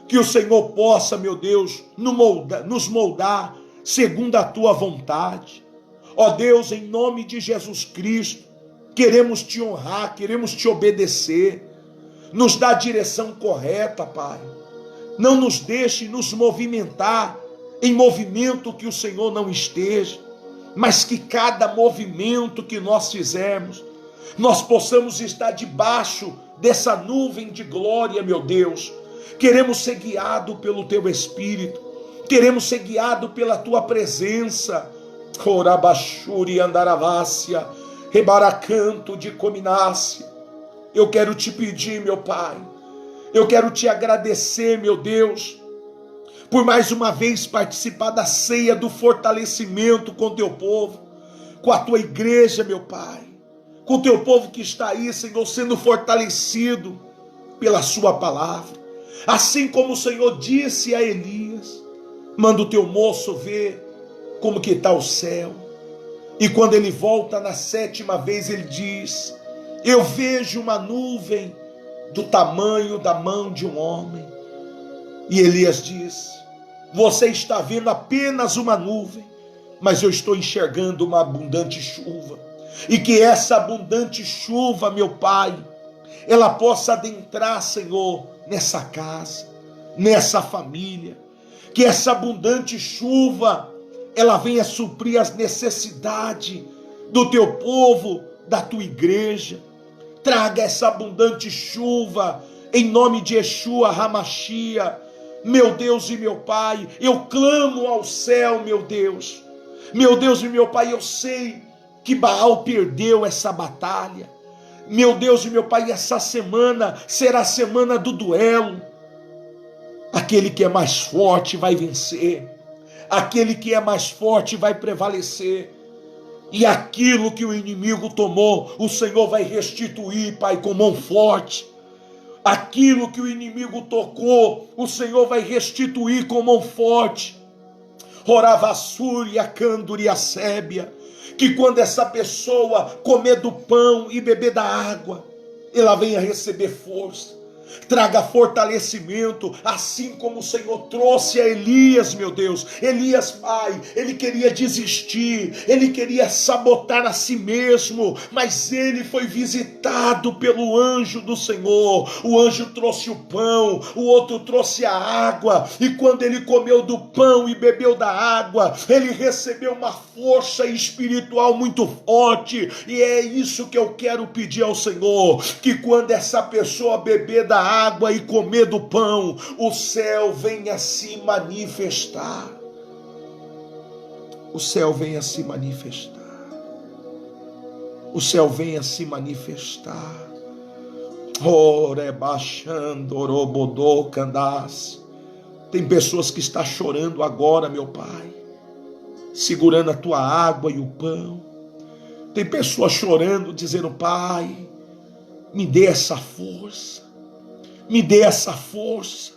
Que o Senhor possa, meu Deus, nos moldar segundo a Tua vontade. Ó Deus, em nome de Jesus Cristo, queremos Te honrar, queremos Te obedecer. Nos dá a direção correta, Pai. Não nos deixe nos movimentar em movimento que o Senhor não esteja, mas que cada movimento que nós fizermos, nós possamos estar debaixo dessa nuvem de glória, meu Deus. Queremos ser guiados pelo Teu Espírito, queremos ser guiados pela Tua presença. Corabachuri andaravácia, rebaracanto de cominácia. Eu quero Te pedir, meu Pai, eu quero Te agradecer, meu Deus, por mais uma vez participar da ceia do fortalecimento com Teu povo, com a Tua igreja, meu Pai, com o Teu povo que está aí, Senhor, sendo fortalecido pela Sua palavra. Assim como o Senhor disse a Elias, manda o Teu moço ver como que está o céu. E quando ele volta na 7ª vez, ele diz: eu vejo uma nuvem do tamanho da mão de um homem. E Elias diz: você está vendo apenas uma nuvem, mas eu estou enxergando uma abundante chuva. E que essa abundante chuva, meu Pai, ela possa adentrar, Senhor, nessa casa, nessa família. Que essa abundante chuva, ela venha suprir as necessidades do teu povo, da tua igreja. Traga essa abundante chuva, em nome de Yeshua HaMashiach. Meu Deus e meu Pai, eu clamo ao céu, meu Deus. Meu Deus e meu Pai, eu sei que Baal perdeu essa batalha. Meu Deus e meu Pai, essa semana será a semana do duelo. Aquele que é mais forte vai vencer. Aquele que é mais forte vai prevalecer. E aquilo que o inimigo tomou, o Senhor vai restituir, Pai, com mão forte. Aquilo que o inimigo tocou, o Senhor vai restituir com mão forte. Oravassúria, Cândoria, Sébia. Que quando essa pessoa comer do pão e beber da água, ela venha receber força. Traga fortalecimento, assim como o Senhor trouxe a Elias, meu Deus. Elias, Pai, ele queria desistir, ele queria sabotar a si mesmo, mas ele foi visitado pelo anjo do Senhor. O anjo trouxe o pão, o outro trouxe a água, e quando ele comeu do pão e bebeu da água, ele recebeu uma força espiritual muito forte. E é isso que eu quero pedir ao Senhor, que quando essa pessoa beber da água e comer do pão, o céu venha se manifestar. O céu venha se manifestar. O céu venha se manifestar. Ore baixando, orobodô, candás. Tem pessoas que estão chorando agora, meu Pai, segurando a tua água e o pão. Tem pessoas chorando, dizendo: Pai, me dê essa força. Me dê essa força.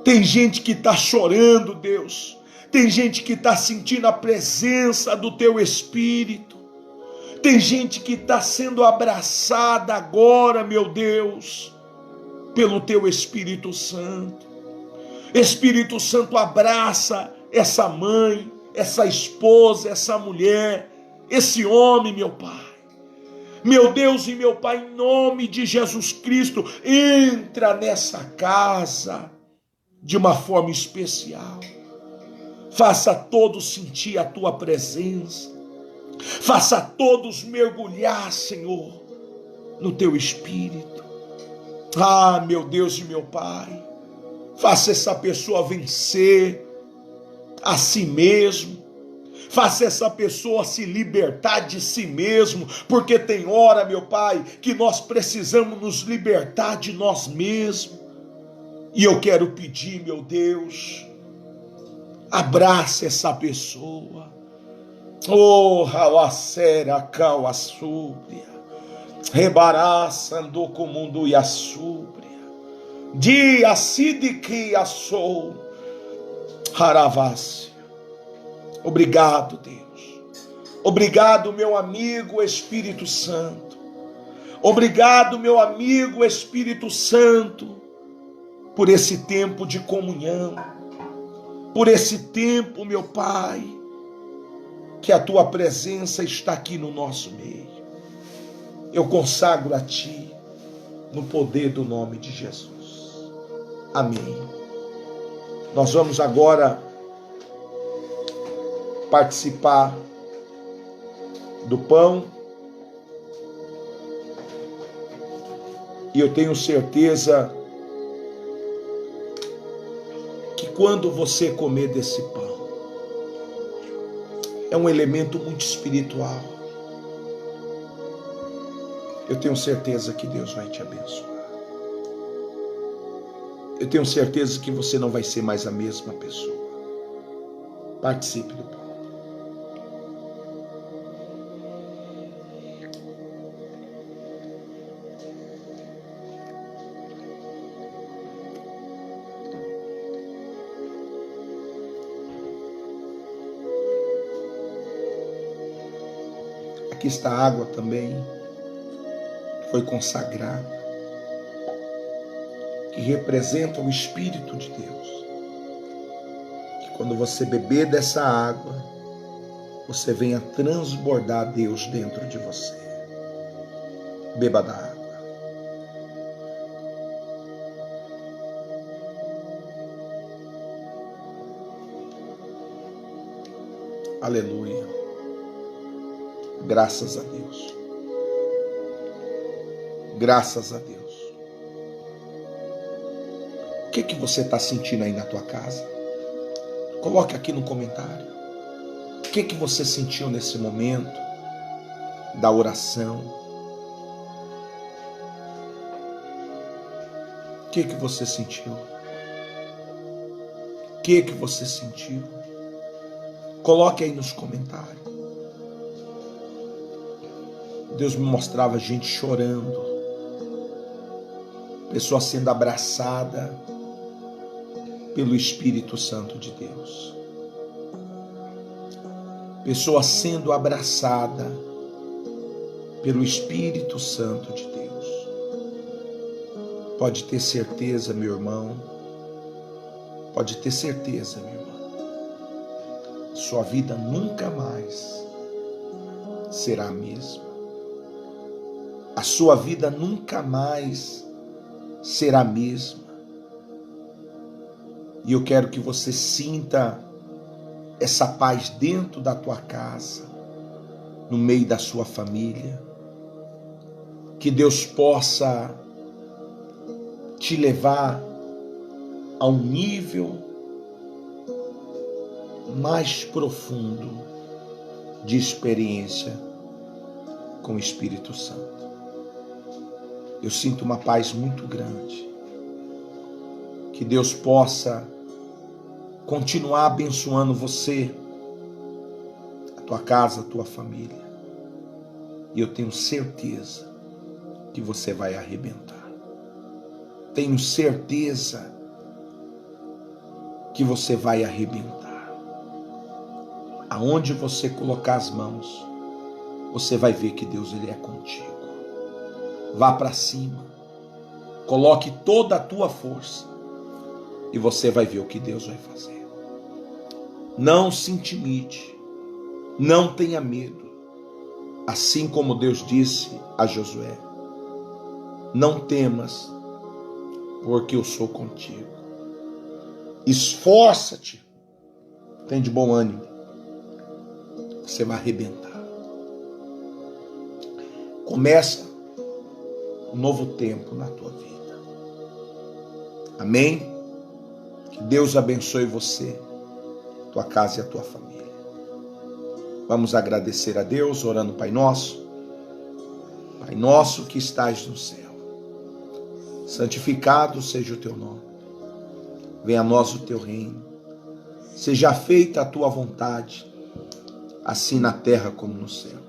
Tem gente que está chorando, Deus. Tem gente que está sentindo a presença do teu Espírito. Tem gente que está sendo abraçada agora, meu Deus, pelo teu Espírito Santo. Espírito Santo, abraça essa mãe, essa esposa, essa mulher, esse homem, meu Pai. Meu Deus e meu Pai, em nome de Jesus Cristo, entra nessa casa de uma forma especial. Faça todos sentir a tua presença. Faça todos mergulhar, Senhor, no teu Espírito. Ah, meu Deus e meu Pai, faça essa pessoa vencer a si mesmo. Faça essa pessoa se libertar de si mesmo, porque tem hora, meu Pai, que nós precisamos nos libertar de nós mesmos. E eu quero pedir, meu Deus, abrace essa pessoa. Oh, Hawacera, Cauaçúbria, Rebaraça, Andocomundo e Açúbria, Dia Sidiki Assou, Haravassi. Obrigado, Deus. Obrigado, meu amigo Espírito Santo. Obrigado, meu amigo Espírito Santo, por esse tempo de comunhão, por esse tempo, meu Pai, que a tua presença está aqui no nosso meio. Eu consagro a ti, no poder do nome de Jesus. Amém. Nós vamos agora participar do pão, e eu tenho certeza que quando você comer desse pão, é um elemento muito espiritual. Eu tenho certeza que Deus vai te abençoar. Eu tenho certeza que você não vai ser mais a mesma pessoa. Participe do pão. Aqui está a água também, foi consagrada. que representa o Espírito de Deus. Que quando você beber dessa água, você venha transbordar Deus dentro de você. Beba da água. Aleluia. Graças a Deus. Graças a Deus. O que você está sentindo aí na tua casa? Coloque aqui no comentário. O que você sentiu nesse momento da oração? O que você sentiu? O que você sentiu? Coloque aí nos comentários. Deus me mostrava gente chorando, pessoa sendo abraçada pelo Espírito Santo de Deus. Pessoa sendo abraçada pelo Espírito Santo de Deus. Pode ter certeza, meu irmão, pode ter certeza, minha irmã, sua vida nunca mais será a mesma. A sua vida nunca mais será a mesma. E eu quero que você sinta essa paz dentro da tua casa, no meio da sua família. Que Deus possa te levar a um nível mais profundo de experiência com o Espírito Santo. Eu sinto uma paz muito grande. Que Deus possa continuar abençoando você, a tua casa, a tua família. E eu tenho certeza que você vai arrebentar. Tenho certeza que você vai arrebentar. Aonde você colocar as mãos, você vai ver que Deus ele é contigo. Vá para cima. Coloque toda a tua força. E você vai ver o que Deus vai fazer. Não se intimide. Não tenha medo. Assim como Deus disse a Josué: não temas, porque eu sou contigo. Esforça-te. Tem de bom ânimo. Você vai arrebentar. Começa um novo tempo na tua vida. Amém? Que Deus abençoe você, tua casa e a tua família. Vamos agradecer a Deus orando. Pai nosso que estás no céu, santificado seja o teu nome. Venha a nós o teu reino. Seja feita a tua vontade, assim na terra como no céu.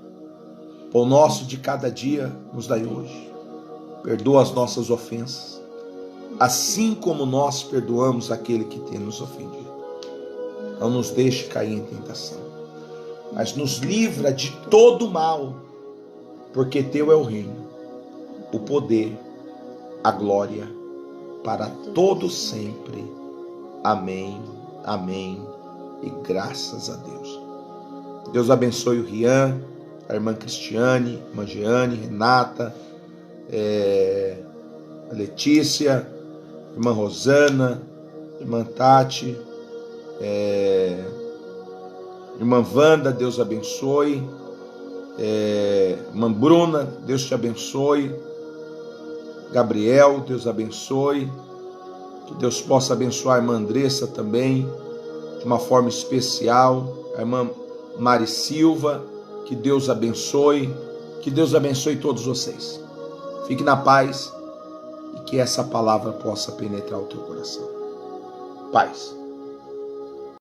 Pão nosso de cada dia nos dai hoje. Perdoa as nossas ofensas, assim como nós perdoamos aquele que tem nos ofendido. Não nos deixe cair em tentação, mas nos livra de todo mal, porque teu é o reino, o poder, a glória, para todo sempre. Amém, amém e graças a Deus. Deus abençoe o Rian, a irmã Cristiane, a irmã Jeane, Renata, a Letícia, a irmã Rosana, a irmã Tati, irmã Wanda, Deus abençoe, irmã Bruna, Deus te abençoe, Gabriel, Deus abençoe, que Deus possa abençoar a irmã Andressa também, de uma forma especial, a irmã Mari Silva, que Deus abençoe todos vocês. Fique na paz e que essa palavra possa penetrar o teu coração. Paz.